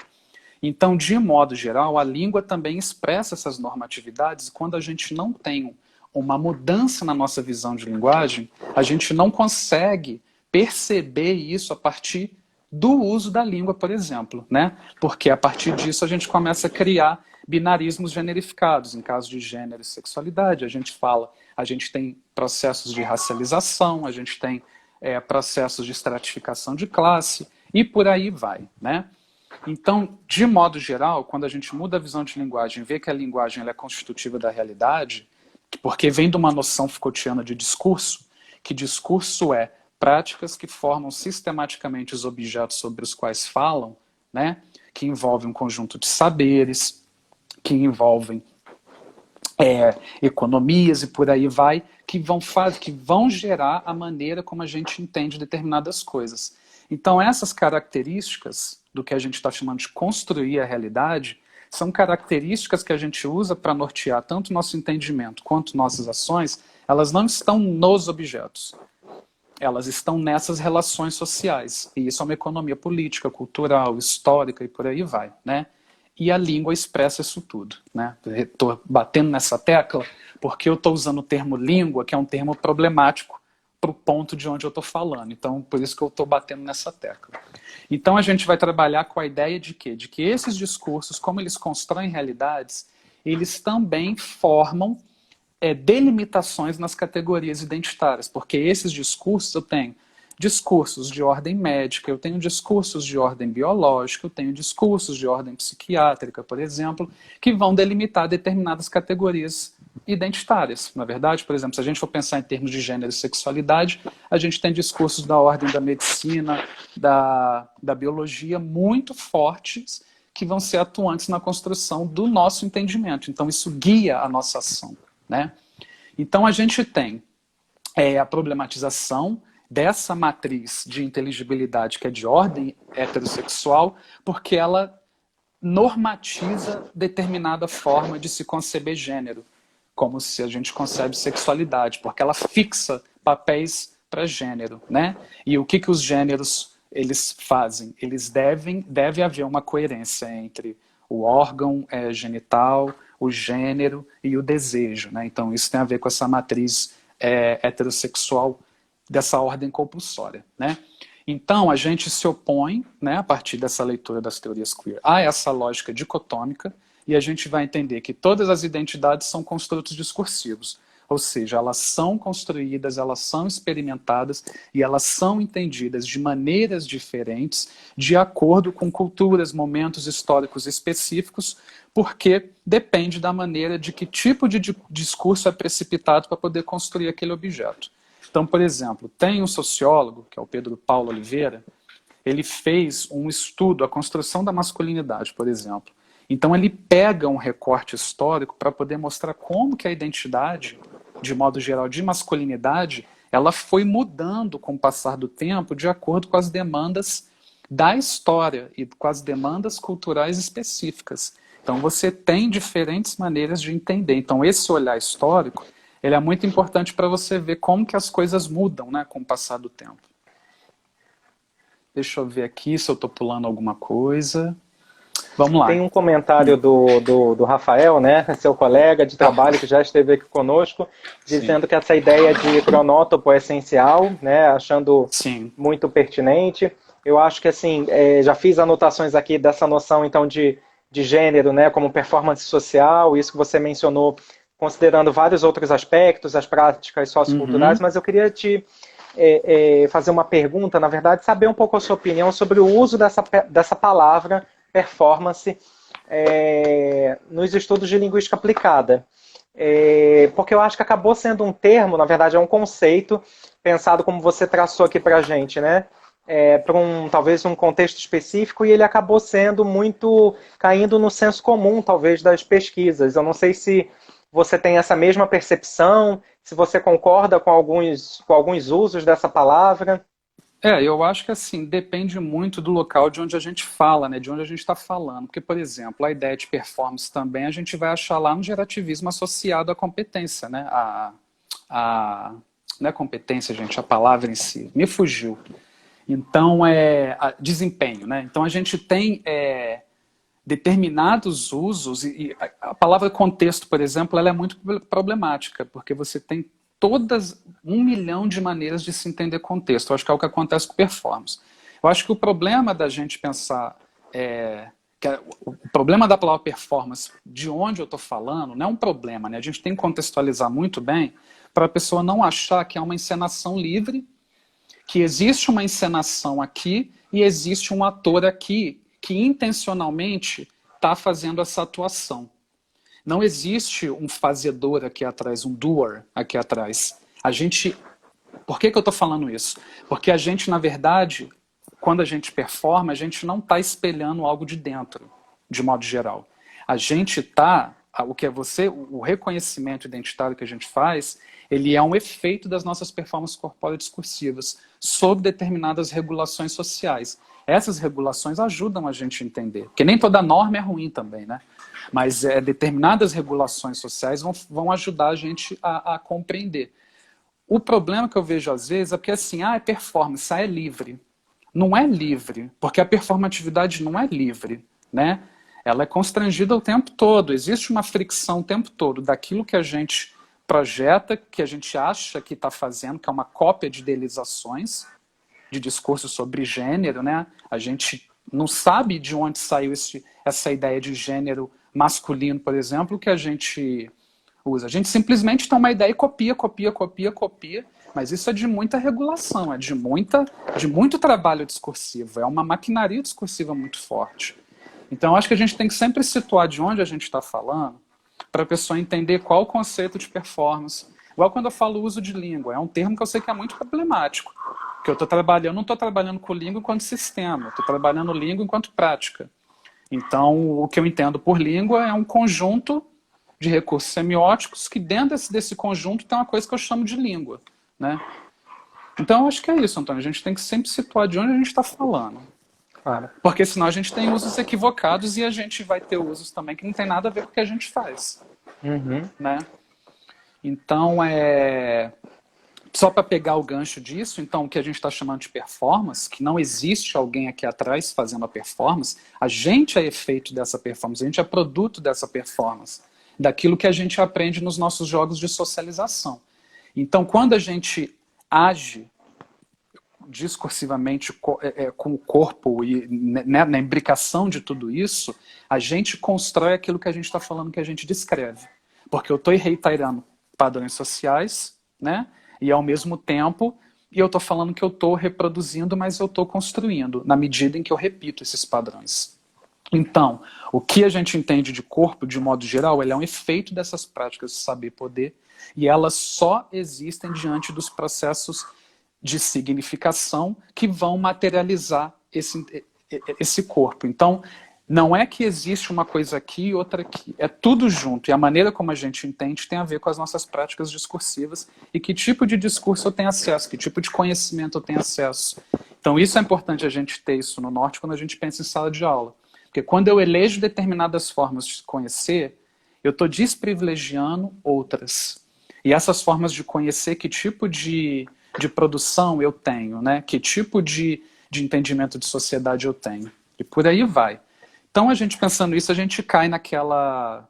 Então, de modo geral, a língua também expressa essas normatividades. Quando a gente não tem uma mudança na nossa visão de linguagem, a gente não consegue perceber isso a partir do uso da língua, por exemplo, né? Porque a partir disso a gente começa a criar binarismos generificados. Em caso de gênero e sexualidade, a gente tem processos de racialização, a gente tem processos de estratificação de classe, e por aí vai, né? Então, de modo geral, quando a gente muda a visão de linguagem, vê que a linguagem ela é constitutiva da realidade, porque vem de uma noção Foucaultiana de discurso, que discurso é práticas que formam sistematicamente os objetos sobre os quais falam, né? Que envolvem um conjunto de saberes, que envolvem economias e por aí vai, que vão gerar a maneira como a gente entende determinadas coisas. Então, essas características do que a gente está chamando de construir a realidade são características que a gente usa para nortear tanto o nosso entendimento quanto nossas ações. Elas não estão nos objetos. Elas estão nessas relações sociais. E isso é uma economia política, cultural, histórica e por aí vai, né? E a língua expressa isso tudo, né? Estou batendo nessa tecla porque eu estou usando o termo língua, que é um termo problemático para o ponto de onde eu estou falando. Então, por isso que eu estou batendo nessa tecla. Então, a gente vai trabalhar com a ideia de quê? De que esses discursos, como eles constroem realidades, eles também formam delimitações nas categorias identitárias, porque esses discursos, eu tenho discursos de ordem médica, eu tenho discursos de ordem biológica, eu tenho discursos de ordem psiquiátrica, por exemplo, que vão delimitar determinadas categorias identitárias. Na verdade, por exemplo, se a gente for pensar em termos de gênero e sexualidade, a gente tem discursos da ordem da medicina, da biologia, muito fortes, que vão ser atuantes na construção do nosso entendimento. Então, isso guia a nossa ação, né? Então, a gente tem a problematização dessa matriz de inteligibilidade que é de ordem heterossexual, porque ela normatiza determinada forma de se conceber gênero, como se a gente concebe sexualidade, porque ela fixa papéis para gênero, né? E o que os gêneros eles fazem? Deve haver uma coerência entre o órgão genital, o gênero e o desejo, né? Então isso tem a ver com essa matriz heterossexual dessa ordem compulsória, né? Então a gente se opõe, né, a partir dessa leitura das teorias queer, a essa lógica dicotômica, e a gente vai entender que todas as identidades são construtos discursivos, ou seja, elas são construídas, elas são experimentadas e elas são entendidas de maneiras diferentes, de acordo com culturas, momentos históricos específicos, porque depende da maneira de que tipo de discurso é precipitado para poder construir aquele objeto. Então, por exemplo, tem um sociólogo, que é o Pedro Paulo Oliveira, ele fez um estudo, a construção da masculinidade, por exemplo. Então ele pega um recorte histórico para poder mostrar como que a identidade, de modo geral, de masculinidade, ela foi mudando com o passar do tempo de acordo com as demandas da história e com as demandas culturais específicas. Então você tem diferentes maneiras de entender. Então esse olhar histórico, ele é muito importante para você ver como que as coisas mudam, né, com o passar do tempo. Deixa eu ver aqui se eu estou pulando alguma coisa. Vamos lá. Tem um comentário do Rafael, né, seu colega de trabalho que já esteve aqui conosco, dizendo Sim. que essa ideia de cronótopo é essencial, né, achando Sim. muito pertinente. Eu acho que, assim, já fiz anotações aqui dessa noção, então, de gênero, né, como performance social, isso que você mencionou, considerando vários outros aspectos, as práticas socioculturais, mas eu queria te fazer uma pergunta, na verdade, saber um pouco a sua opinião sobre o uso dessa palavra performance nos estudos de linguística aplicada. Porque eu acho que acabou sendo um termo, na verdade é um conceito, pensado como você traçou aqui para a gente, né? Para talvez um contexto específico, e ele acabou sendo muito, caindo no senso comum, talvez, das pesquisas. Eu não sei se você tem essa mesma percepção, se você concorda com alguns usos dessa palavra. Eu acho que assim, depende muito do local de onde a gente fala, né? De onde a gente está falando. Porque, por exemplo, a ideia de performance também a gente vai achar lá no gerativismo associado à competência, né? Não é competência, gente, a palavra em si. Me fugiu. Então, desempenho, né? Então, a gente tem determinados usos, e a palavra contexto, por exemplo, ela é muito problemática, porque você tem todas 1 milhão de maneiras de se entender contexto. Eu acho que é o que acontece com performance. Eu acho que o problema da gente pensar, o problema da palavra performance, de onde eu estou falando, não é um problema, né? A gente tem que contextualizar muito bem para a pessoa não achar que é uma encenação livre, que existe uma encenação aqui e existe um ator aqui que intencionalmente está fazendo essa atuação. Não existe um fazedor aqui atrás, um doer aqui atrás. Por que eu estou falando isso? Porque a gente, na verdade, quando a gente performa, a gente não está espelhando algo de dentro, de modo geral. A gente está, o reconhecimento identitário que a gente faz, ele é um efeito das nossas performances corpóreas discursivas sob determinadas regulações sociais. Essas regulações ajudam a gente a entender, porque nem toda norma é ruim também, né? Mas determinadas regulações sociais vão ajudar a gente a compreender. O problema que eu vejo às vezes é porque assim, é performance, é livre. Não é livre, porque a performatividade não é livre, né? Ela é constrangida o tempo todo, existe uma fricção o tempo todo daquilo que a gente projeta, que a gente acha que está fazendo, que é uma cópia de idealizações, de discurso sobre gênero, né? A gente não sabe de onde saiu essa ideia de gênero masculino, por exemplo, que a gente usa. A gente simplesmente tem uma ideia e copia, mas isso é de muita regulação, é de muito trabalho discursivo, é uma maquinaria discursiva muito forte. Então, eu acho que a gente tem que sempre situar de onde a gente está falando, para a pessoa entender qual o conceito de performance. Igual quando eu falo uso de língua, é um termo que eu sei que é muito problemático. Porque eu não estou trabalhando com língua enquanto sistema, estou trabalhando língua enquanto prática. Então, o que eu entendo por língua é um conjunto de recursos semióticos que dentro desse conjunto tem uma coisa que eu chamo de língua, né? Então, eu acho que é isso, Antônio. A gente tem que sempre situar de onde a gente está falando. Claro. Porque senão a gente tem usos equivocados e a gente vai ter usos também que não tem nada a ver com o que a gente faz. Uhum. Né? Então, só para pegar o gancho disso, então o que a gente está chamando de performance, que não existe alguém aqui atrás fazendo a performance, a gente é efeito dessa performance, a gente é produto dessa performance, daquilo que a gente aprende nos nossos jogos de socialização. Então, quando a gente age discursivamente com o corpo e na imbricação de tudo isso, a gente constrói aquilo que a gente está falando, que a gente descreve. Porque eu estou reiterando padrões sociais, né? E ao mesmo tempo, eu estou falando que eu estou reproduzindo, mas eu estou construindo, na medida em que eu repito esses padrões. Então, o que a gente entende de corpo, de modo geral, ele é um efeito dessas práticas de saber poder, e elas só existem diante dos processos de significação que vão materializar esse corpo. Então, não é que existe uma coisa aqui e outra aqui. É tudo junto. E a maneira como a gente entende tem a ver com as nossas práticas discursivas e que tipo de discurso eu tenho acesso, que tipo de conhecimento eu tenho acesso. Então, isso é importante a gente ter isso no norte quando a gente pensa em sala de aula. Porque quando eu elejo determinadas formas de se conhecer, eu estou desprivilegiando outras. E essas formas de conhecer, que tipo de produção eu tenho, né? Que tipo de entendimento de sociedade eu tenho. E por aí vai. Então, a gente pensando isso, a gente cai naquela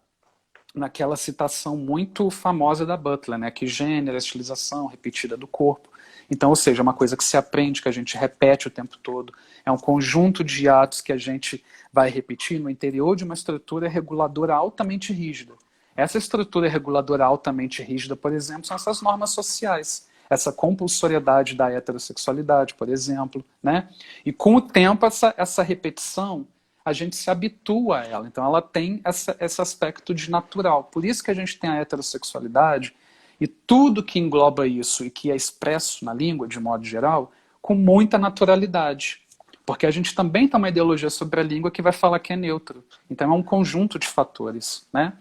citação muito famosa da Butler, né? Que gênero, estilização repetida do corpo. Então, ou seja, é uma coisa que se aprende, que a gente repete o tempo todo. É um conjunto de atos que a gente vai repetir no interior de uma estrutura reguladora altamente rígida. Essa estrutura reguladora altamente rígida, por exemplo, são essas normas sociais. essa compulsoriedade da heterossexualidade, por exemplo, né? E com o tempo, essa repetição, a gente se habitua a ela. Então, ela tem esse aspecto de natural. Por isso que a gente tem a heterossexualidade e tudo que engloba isso e que é expresso na língua, de modo geral, com muita naturalidade. Porque a gente também tem uma ideologia sobre a língua que vai falar que é neutro. Então, é um conjunto de fatores, né?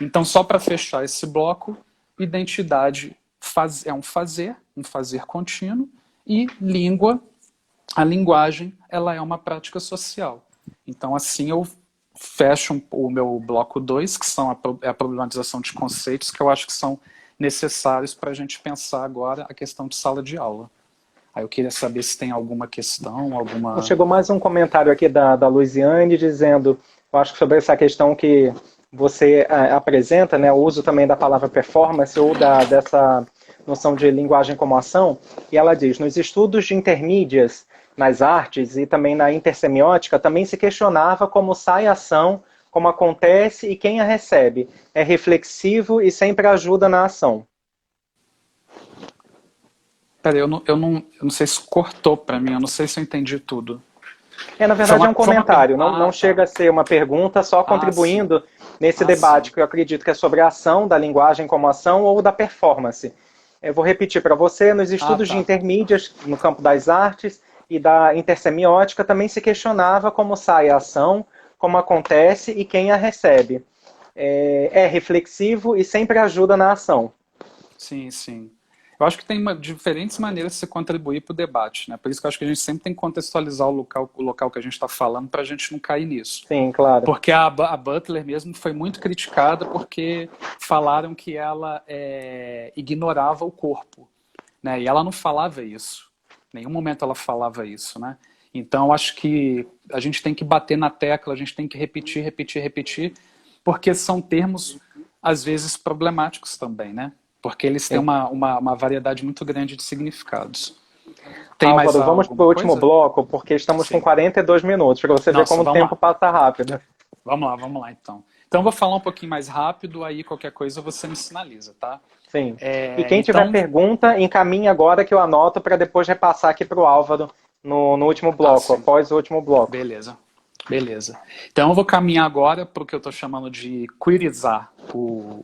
Então, só para fechar esse bloco, identidade é um fazer contínuo, e língua, a linguagem, ela é uma prática social. Então, assim, eu fecho o meu bloco 2, que são a problematização de conceitos, que eu acho que são necessários para a gente pensar agora a questão de sala de aula. Aí eu queria saber se tem alguma questão, alguma... Chegou mais um comentário aqui da Luiziane, dizendo, eu acho que sobre essa questão que você apresenta, né, o uso também da palavra performance ou dessa noção de linguagem como ação, e ela diz, nos estudos de intermídias nas artes e também na intersemiótica, também se questionava como sai a ação, como acontece e quem a recebe. É reflexivo e sempre ajuda na ação. Peraí, eu não sei se cortou para mim, eu não sei se eu entendi tudo. Na verdade é um comentário, não tá. chega a ser uma pergunta, só contribuindo nesse debate, que eu acredito que é sobre a ação, da linguagem como ação ou da performance. Eu vou repetir para você, nos estudos de intermídias, no campo das artes e da intersemiótica, também se questionava como sai a ação, como acontece e quem a recebe. É reflexivo e sempre ajuda na ação. Sim, sim. Eu acho que tem diferentes maneiras de se contribuir para o debate, né? Por isso que eu acho que a gente sempre tem que contextualizar o local que a gente está falando para a gente não cair nisso. Sim, claro. Porque a Butler mesmo foi muito criticada porque falaram que ela ignorava o corpo, né? E ela não falava isso. Em nenhum momento ela falava isso, né? Então, acho que a gente tem que bater na tecla, a gente tem que repetir, porque são termos, às vezes, problemáticos também, né? Porque eles têm uma variedade muito grande de significados. Tem Álvaro, mais vamos para o último bloco, porque estamos com 42 minutos, para você ver como o tempo passa rápido. Vamos lá, então. Então, eu vou falar um pouquinho mais rápido, aí qualquer coisa você me sinaliza, tá? Sim. E quem tiver pergunta, encaminhe agora que eu anoto para depois repassar aqui para o Álvaro no último bloco, após o último bloco. Beleza. Então eu vou caminhar agora para o que eu estou chamando de queerizar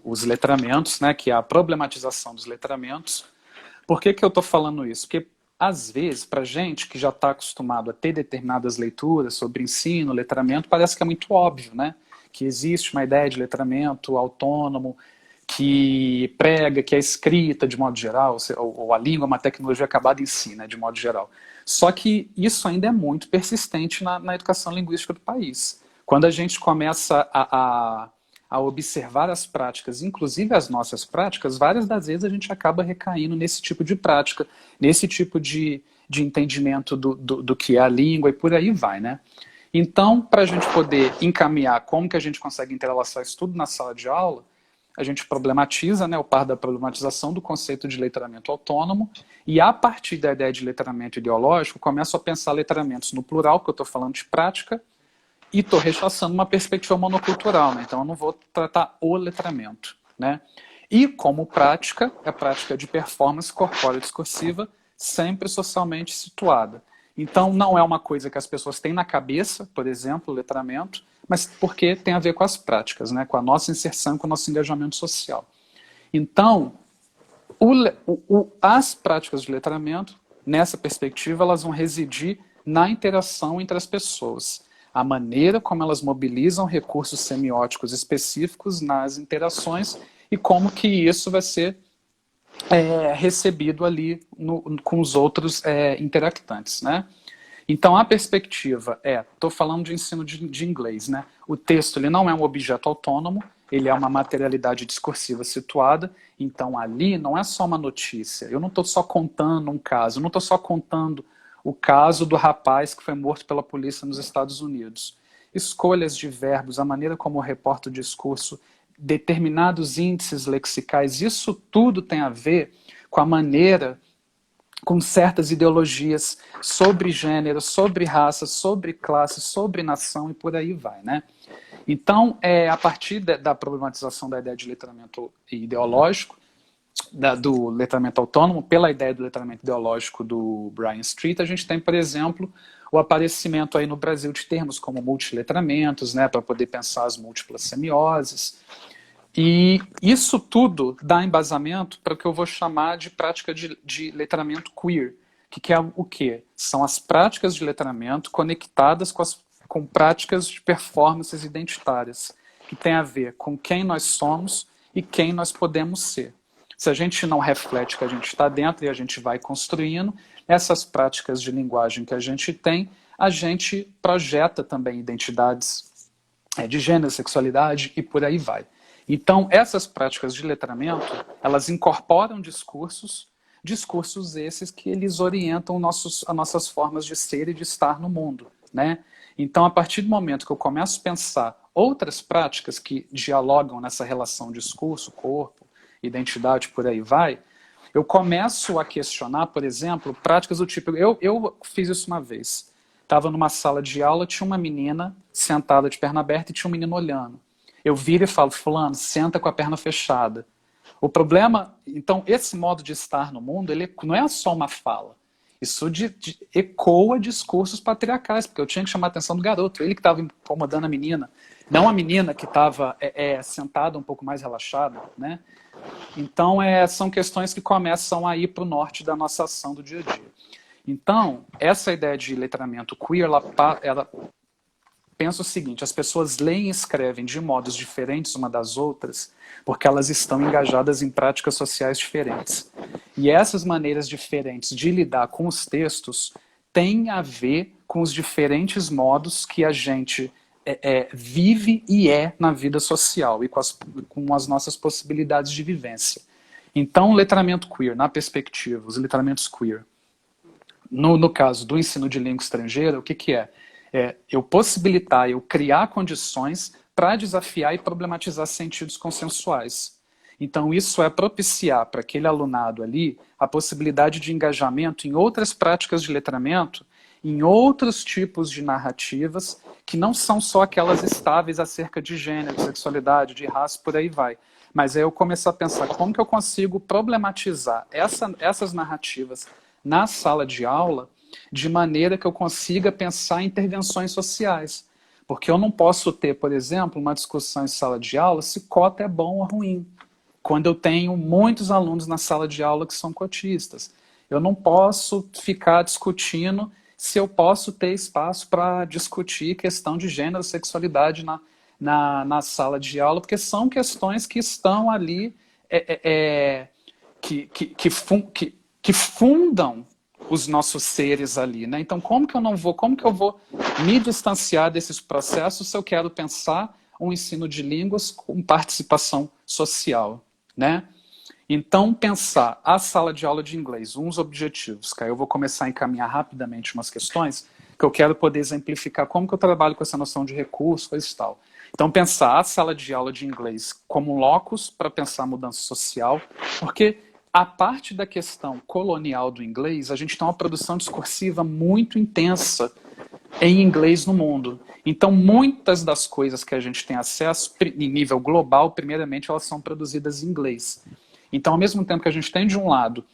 os letramentos, né, que é a problematização dos letramentos. Por que eu estou falando isso? Porque, às vezes, para gente que já está acostumado a ter determinadas leituras sobre ensino, letramento, parece que é muito óbvio, né? Que existe uma ideia de letramento autônomo, que prega, que é escrita de modo geral, ou a língua é uma tecnologia acabada em si, né, de modo geral. Só que isso ainda é muito persistente na educação linguística do país. Quando a gente começa a observar as práticas, inclusive as nossas práticas, várias das vezes a gente acaba recaindo nesse tipo de prática, nesse tipo de entendimento do que é a língua e por aí vai, né? Então, para a gente poder encaminhar como que a gente consegue entrelaçar isso tudo na sala de aula, a gente problematiza, né, o par da problematização do conceito de letramento autônomo, e a partir da ideia de letramento ideológico, começo a pensar letramentos no plural, que eu estou falando de prática, e estou rechaçando uma perspectiva monocultural, né? Então eu não vou tratar o letramento, né? E como prática, é a prática de performance corpórea discursiva, sempre socialmente situada. Então não é uma coisa que as pessoas têm na cabeça, por exemplo, o letramento, mas porque tem a ver com as práticas, né? Com a nossa inserção, com o nosso engajamento social. Então, as práticas de letramento, nessa perspectiva, elas vão residir na interação entre as pessoas. A maneira como elas mobilizam recursos semióticos específicos nas interações e como que isso vai ser recebido ali com os outros interactantes, né? Então, a perspectiva estou falando de ensino de inglês, né? O texto ele não é um objeto autônomo, ele é uma materialidade discursiva situada, então ali não é só uma notícia, eu não estou só contando um caso, eu não estou só contando o caso do rapaz que foi morto pela polícia nos Estados Unidos. Escolhas de verbos, a maneira como eu reporto o discurso, determinados índices lexicais, isso tudo tem a ver com a maneira, com certas ideologias sobre gênero, sobre raça, sobre classe, sobre nação e por aí vai, né? Então, a partir da problematização da ideia de letramento ideológico, do letramento autônomo, pela ideia do letramento ideológico do Brian Street, a gente tem, por exemplo, o aparecimento aí no Brasil de termos como multiletramentos, né, para poder pensar as múltiplas semioses. E isso tudo dá embasamento para o que eu vou chamar de prática de letramento queer, que é o quê? São as práticas de letramento conectadas com práticas de performances identitárias, que tem a ver com quem nós somos e quem nós podemos ser. Se a gente não reflete que a gente está dentro e a gente vai construindo, essas práticas de linguagem que a gente tem, a gente projeta também identidades de gênero, sexualidade e por aí vai. Então, essas práticas de letramento, elas incorporam discursos esses que eles orientam as nossas formas de ser e de estar no mundo, né? Então, a partir do momento que eu começo a pensar outras práticas que dialogam nessa relação discurso, corpo, identidade, por aí vai, eu começo a questionar, por exemplo, práticas do tipo... Eu fiz isso uma vez. Estava numa sala de aula, tinha uma menina sentada de perna aberta e tinha um menino olhando. Eu viro e falo, fulano, senta com a perna fechada. O problema, então, esse modo de estar no mundo, ele não é só uma fala. Isso ecoa discursos patriarcais, porque eu tinha que chamar a atenção do garoto, ele que estava incomodando a menina, não a menina que estava sentada um pouco mais relaxada, né? Então, são questões que começam a ir para o norte da nossa ação do dia a dia. Então, essa ideia de letramento queer, ela pensa o seguinte, as pessoas leem e escrevem de modos diferentes uma das outras, porque elas estão engajadas em práticas sociais diferentes. E essas maneiras diferentes de lidar com os textos têm a ver com os diferentes modos que a gente vive e na vida social, e com as nossas possibilidades de vivência. Então, o letramento queer, na perspectiva, os letramentos queer, no caso do ensino de língua estrangeira, o que é? Eu possibilitar, eu criar condições para desafiar e problematizar sentidos consensuais. Então, isso é propiciar para aquele alunado ali a possibilidade de engajamento em outras práticas de letramento, em outros tipos de narrativas, que não são só aquelas estáveis acerca de gênero, sexualidade, de raça, por aí vai. Mas aí eu começar a pensar como que eu consigo problematizar essas narrativas na sala de aula, de maneira que eu consiga pensar em intervenções sociais. Porque eu não posso ter, por exemplo, uma discussão em sala de aula se cota é bom ou ruim. Quando eu tenho muitos alunos na sala de aula que são cotistas. Eu não posso ficar discutindo se eu posso ter espaço para discutir questão de gênero, sexualidade na sala de aula, porque são questões que estão ali, que fundam os nossos seres ali, né? Então, como que eu vou me distanciar desses processos se eu quero pensar um ensino de línguas com participação social, né? Então, pensar a sala de aula de inglês, uns objetivos, que aí eu vou começar a encaminhar rapidamente umas questões que eu quero poder exemplificar como que eu trabalho com essa noção de recurso, coisa e tal. Então, pensar a sala de aula de inglês como um locus para pensar a mudança social, porque a parte da questão colonial do inglês, a gente tem uma produção discursiva muito intensa em inglês no mundo. Então, muitas das coisas que a gente tem acesso, em nível global, primeiramente, elas são produzidas em inglês. Então, ao mesmo tempo que a gente tem, de um lado,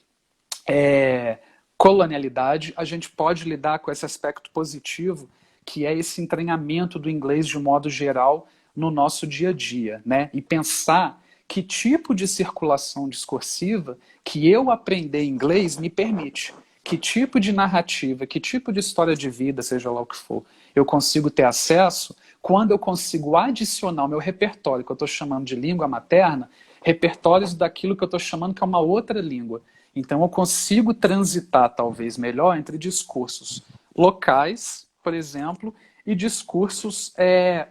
colonialidade, a gente pode lidar com esse aspecto positivo, que é esse entranhamento do inglês de um modo geral no nosso dia a dia, né? E pensar que tipo de circulação discursiva que eu aprender inglês me permite. Que tipo de narrativa, que tipo de história de vida, seja lá o que for, eu consigo ter acesso quando eu consigo adicionar ao meu repertório, que eu estou chamando de língua materna, repertórios daquilo que eu estou chamando que é uma outra língua. Então eu consigo transitar talvez melhor entre discursos locais, por exemplo, e discursos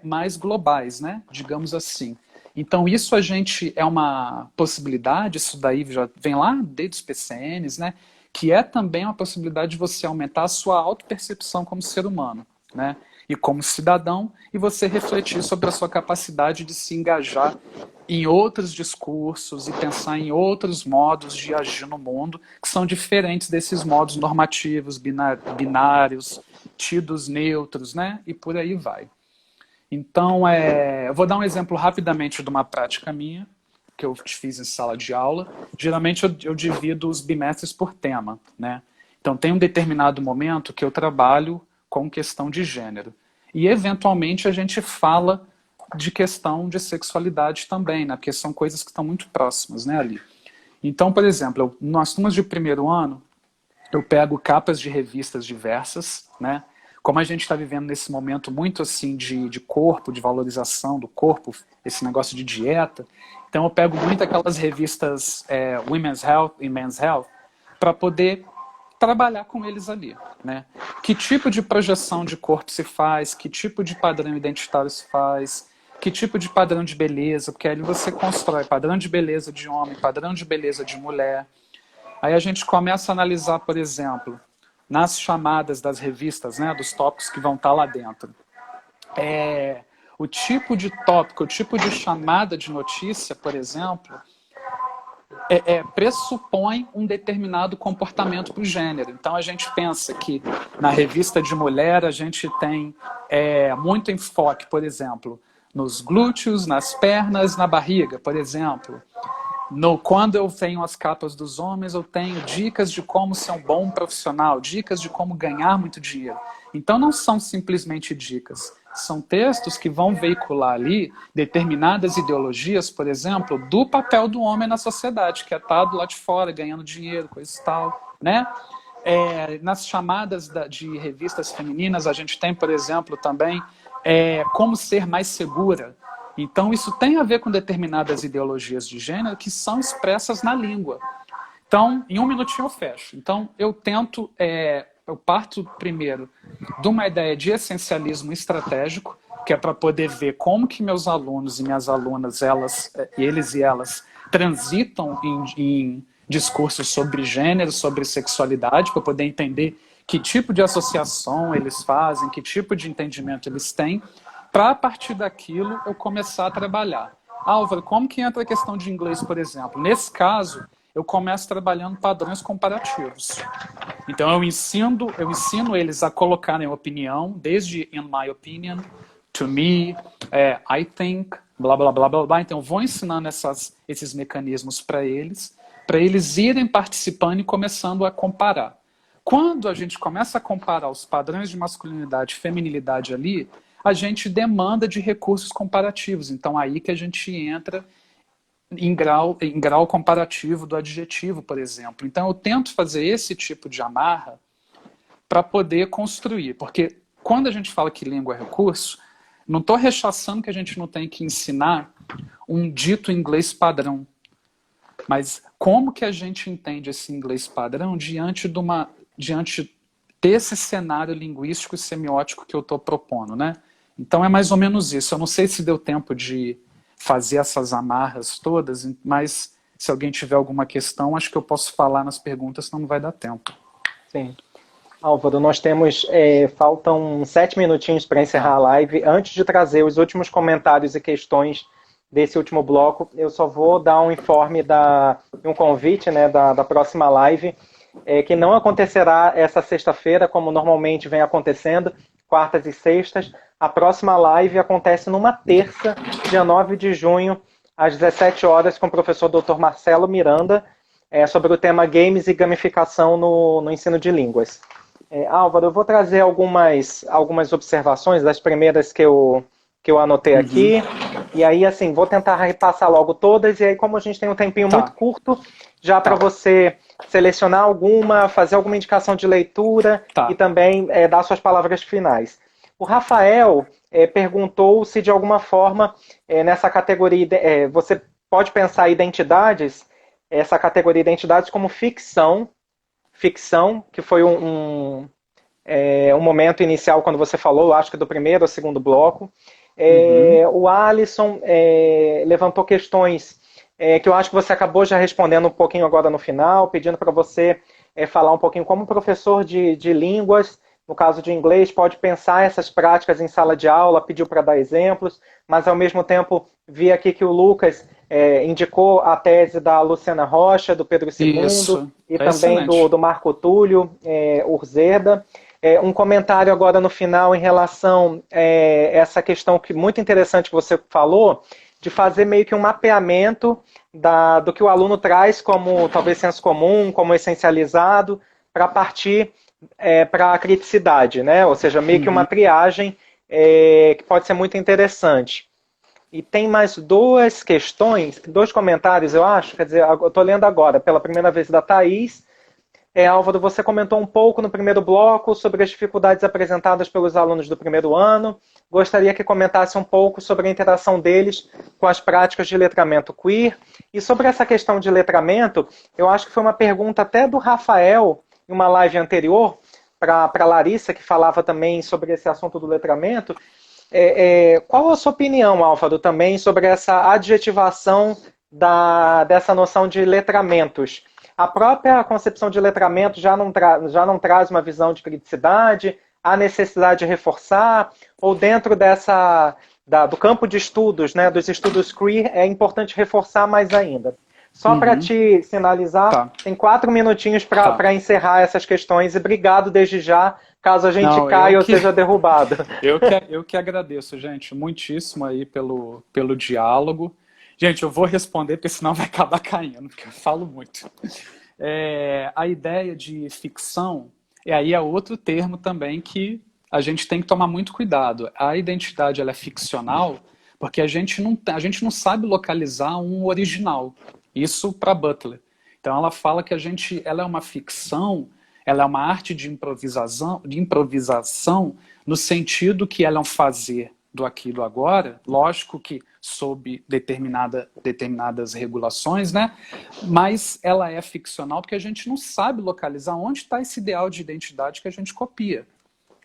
mais globais, né? Digamos assim. Então isso a gente é uma possibilidade, isso daí já vem lá desde os PCNs, né? Que é também uma possibilidade de você aumentar a sua autopercepção como ser humano, né? E como cidadão, e você refletir sobre a sua capacidade de se engajar em outros discursos e pensar em outros modos de agir no mundo, que são diferentes desses modos normativos, binários, tidos neutros, né? E por aí vai. Então, eu vou dar um exemplo rapidamente de uma prática minha. que eu fiz em sala de aula, geralmente eu divido os bimestres por tema, né? Então tem um determinado momento que eu trabalho com questão de gênero. E eventualmente a gente fala de questão de sexualidade também, né? Porque são coisas que estão muito próximas, né, ali. Então, por exemplo, nas turmas de primeiro ano, eu pego capas de revistas diversas, né? Como a gente está vivendo nesse momento muito assim de corpo, de valorização do corpo, esse negócio de dieta, então eu pego muito aquelas revistas Women's Health e Men's Health para poder trabalhar com eles ali, né? Que tipo de projeção de corpo se faz, que tipo de padrão identitário se faz, que tipo de padrão de beleza, porque aí você constrói padrão de beleza de homem, padrão de beleza de mulher. Aí a gente começa a analisar, por exemplo, nas chamadas das revistas, né, dos tópicos que vão estar lá dentro. O tipo de tópico, o tipo de chamada de notícia, por exemplo, pressupõe um determinado comportamento para o gênero. Então a gente pensa que na revista de mulher a gente tem muito enfoque, por exemplo, nos glúteos, nas pernas, na barriga, por exemplo. Quando eu tenho as capas dos homens, eu tenho dicas de como ser um bom profissional, dicas de como ganhar muito dinheiro. Então não são simplesmente dicas, são textos que vão veicular ali determinadas ideologias, por exemplo, do papel do homem na sociedade, que é estar do lado de fora, ganhando dinheiro, coisa e tal, né? Nas chamadas de revistas femininas, a gente tem, por exemplo, também como ser mais segura. Então, isso tem a ver com determinadas ideologias de gênero que são expressas na língua. Então, em um minutinho eu fecho. Então, eu tento, eu parto primeiro de uma ideia de essencialismo estratégico, que é para poder ver como que meus alunos e minhas alunas, eles e elas, transitam em discursos sobre gênero, sobre sexualidade, para poder entender que tipo de associação eles fazem, que tipo de entendimento eles têm, para a partir daquilo eu começar a trabalhar. Álvaro, como que entra a questão de inglês, por exemplo? Nesse caso, eu começo trabalhando padrões comparativos. Então eu ensino eles a colocarem opinião, desde in my opinion, to me, I think, blá, blá, blá, blá, blá. Então eu vou ensinando esses mecanismos para eles irem participando e começando a comparar. Quando a gente começa a comparar os padrões de masculinidade e feminilidade ali, a gente demanda de recursos comparativos. Então, aí que a gente entra em grau comparativo do adjetivo, por exemplo. Então, eu tento fazer esse tipo de amarra para poder construir. Porque quando a gente fala que língua é recurso, não estou rechaçando que a gente não tem que ensinar um dito inglês padrão. Mas como que a gente entende esse inglês padrão diante desse cenário linguístico e semiótico que eu estou propondo, né? Então é mais ou menos isso. Eu não sei se deu tempo de fazer essas amarras todas, mas se alguém tiver alguma questão, acho que eu posso falar nas perguntas, senão não vai dar tempo. Sim. Álvaro, nós temos, faltam 7 minutinhos para encerrar a live. Antes de trazer os últimos comentários e questões desse último bloco, eu só vou dar um informe um convite, né, da próxima live, que não acontecerá essa sexta-feira, como normalmente vem acontecendo, quartas e sextas. A próxima live acontece numa terça, dia 9 de junho, às 17 horas, com o professor Dr. Marcelo Miranda, sobre o tema Games e Gamificação no ensino de línguas. Álvaro, eu vou trazer algumas observações, das primeiras que eu anotei aqui, e aí, assim, vou tentar repassar logo todas, e aí, como a gente tem um tempinho muito curto, já para você selecionar alguma, fazer alguma indicação de leitura, e também dar suas palavras finais. O Rafael perguntou se, de alguma forma, nessa categoria, você pode pensar identidades, essa categoria identidades como ficção, que foi um momento inicial quando você falou, acho que do primeiro ou segundo bloco. O Alisson levantou questões que eu acho que você acabou já respondendo um pouquinho agora no final, pedindo para você falar um pouquinho como professor de línguas, no caso de inglês, pode pensar essas práticas em sala de aula, pediu para dar exemplos, mas ao mesmo tempo vi aqui que o Lucas indicou a tese da Luciana Rocha, do Pedro II, e também do Marco Túlio Urzeda. Um comentário agora no final em relação a essa questão muito interessante que você falou, de fazer meio que um mapeamento do que o aluno traz como talvez senso comum, como essencializado, para partir para a criticidade, né? Ou seja, meio que uma triagem que pode ser muito interessante. E tem mais duas questões, dois comentários, eu acho, quer dizer, eu estou lendo agora, pela primeira vez da Thaís. Álvaro, você comentou um pouco no primeiro bloco sobre as dificuldades apresentadas pelos alunos do primeiro ano. Gostaria que comentasse um pouco sobre a interação deles com as práticas de letramento queer. E sobre essa questão de letramento, eu acho que foi uma pergunta até do Rafael, em uma live anterior, para a Larissa, que falava também sobre esse assunto do letramento. Qual a sua opinião, Álvaro, também sobre essa adjetivação dessa noção de letramentos? A própria concepção de letramento já não traz uma visão de criticidade, há necessidade de reforçar, ou dentro do campo de estudos, né, dos estudos queer, é importante reforçar mais ainda. Só para te sinalizar, tem 4 minutinhos para encerrar essas questões, e obrigado desde já, caso a gente caia ou seja derrubado. Eu que agradeço, gente, muitíssimo aí pelo diálogo. Gente, eu vou responder, porque senão vai acabar caindo, porque eu falo muito. A ideia de ficção, aí é outro termo também que a gente tem que tomar muito cuidado. A identidade ela é ficcional porque a gente não sabe localizar um original. Isso para Butler. Então ela fala que ela é uma ficção, ela é uma arte de improvisação no sentido que ela é um fazer do aqui e do agora, lógico que sob determinadas regulações, né? Mas ela é ficcional porque a gente não sabe localizar onde está esse ideal de identidade que a gente copia,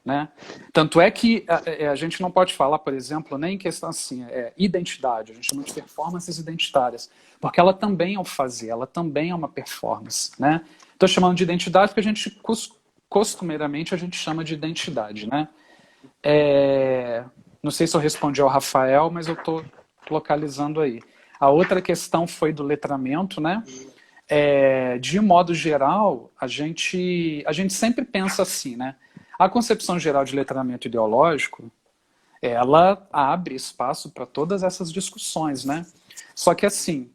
né? Tanto é que a gente não pode falar, por exemplo, nem em questão assim, identidade, a gente chama de performances identitárias, porque ela também é um fazer, ela também é uma performance, né? Estou chamando de identidade porque a gente, costumeiramente, a gente chama de identidade, né? Não sei se eu respondi ao Rafael, mas eu estou localizando aí. A outra questão foi do letramento, né? De modo geral, a gente sempre pensa assim, né? A concepção geral de letramento ideológico, ela abre espaço para todas essas discussões, né? Só que assim,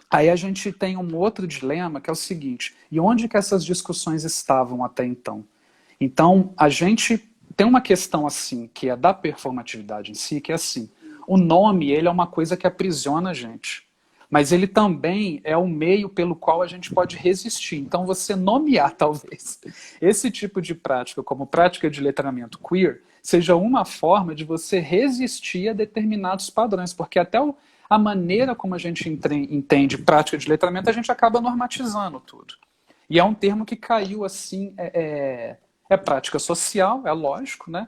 aí a gente tem um outro dilema, que é o seguinte, e onde que essas discussões estavam até então? Então, a gente tem uma questão assim, que é da performatividade em si, que é assim, o nome, ele é uma coisa que aprisiona a gente, mas ele também é o meio pelo qual a gente pode resistir. Então você nomear, talvez, esse tipo de prática como prática de letramento queer, seja uma forma de você resistir a determinados padrões, porque até a maneira como a gente entende prática de letramento, a gente acaba normatizando tudo. E é um termo que caiu assim... É prática social, é lógico, né?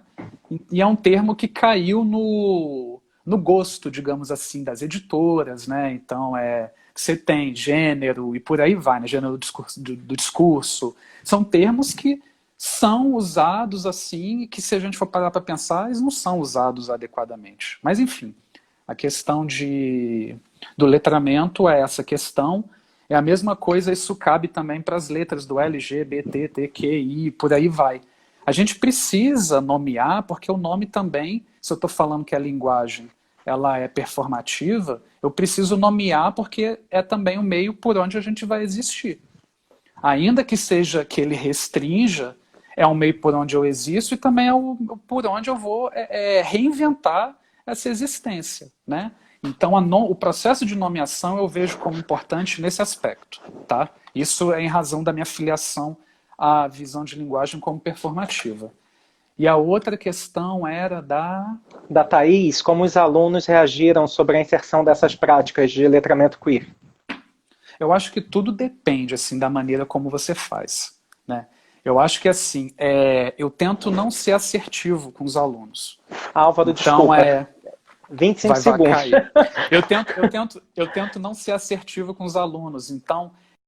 E é um termo que caiu no gosto, digamos assim, das editoras, né? Então, você tem gênero e por aí vai, né? Gênero do discurso. São termos que são usados assim, e que se a gente for parar para pensar, eles não são usados adequadamente. Mas, enfim, a questão do letramento é essa questão. É a mesma coisa, isso cabe também para as letras do LGBTQI, por aí vai. A gente precisa nomear, porque o nome também, se eu estou falando que a linguagem ela é performativa, eu preciso nomear porque é também o meio por onde a gente vai existir. Ainda que seja que ele restrinja, é um meio por onde eu existo e também é por onde eu vou reinventar essa existência, né? Então, o processo de nomeação eu vejo como importante nesse aspecto, tá? Isso é em razão da minha filiação à visão de linguagem como performativa. E a outra questão era da Thaís, como os alunos reagiram sobre a inserção dessas práticas de letramento queer? Eu acho que tudo depende, assim, da maneira como você faz, né? Eu acho que, assim, eu tento não ser assertivo com os alunos. Álvaro, então, desculpa. 25 segundos. Eu tento não ser assertivo com os alunos. Então,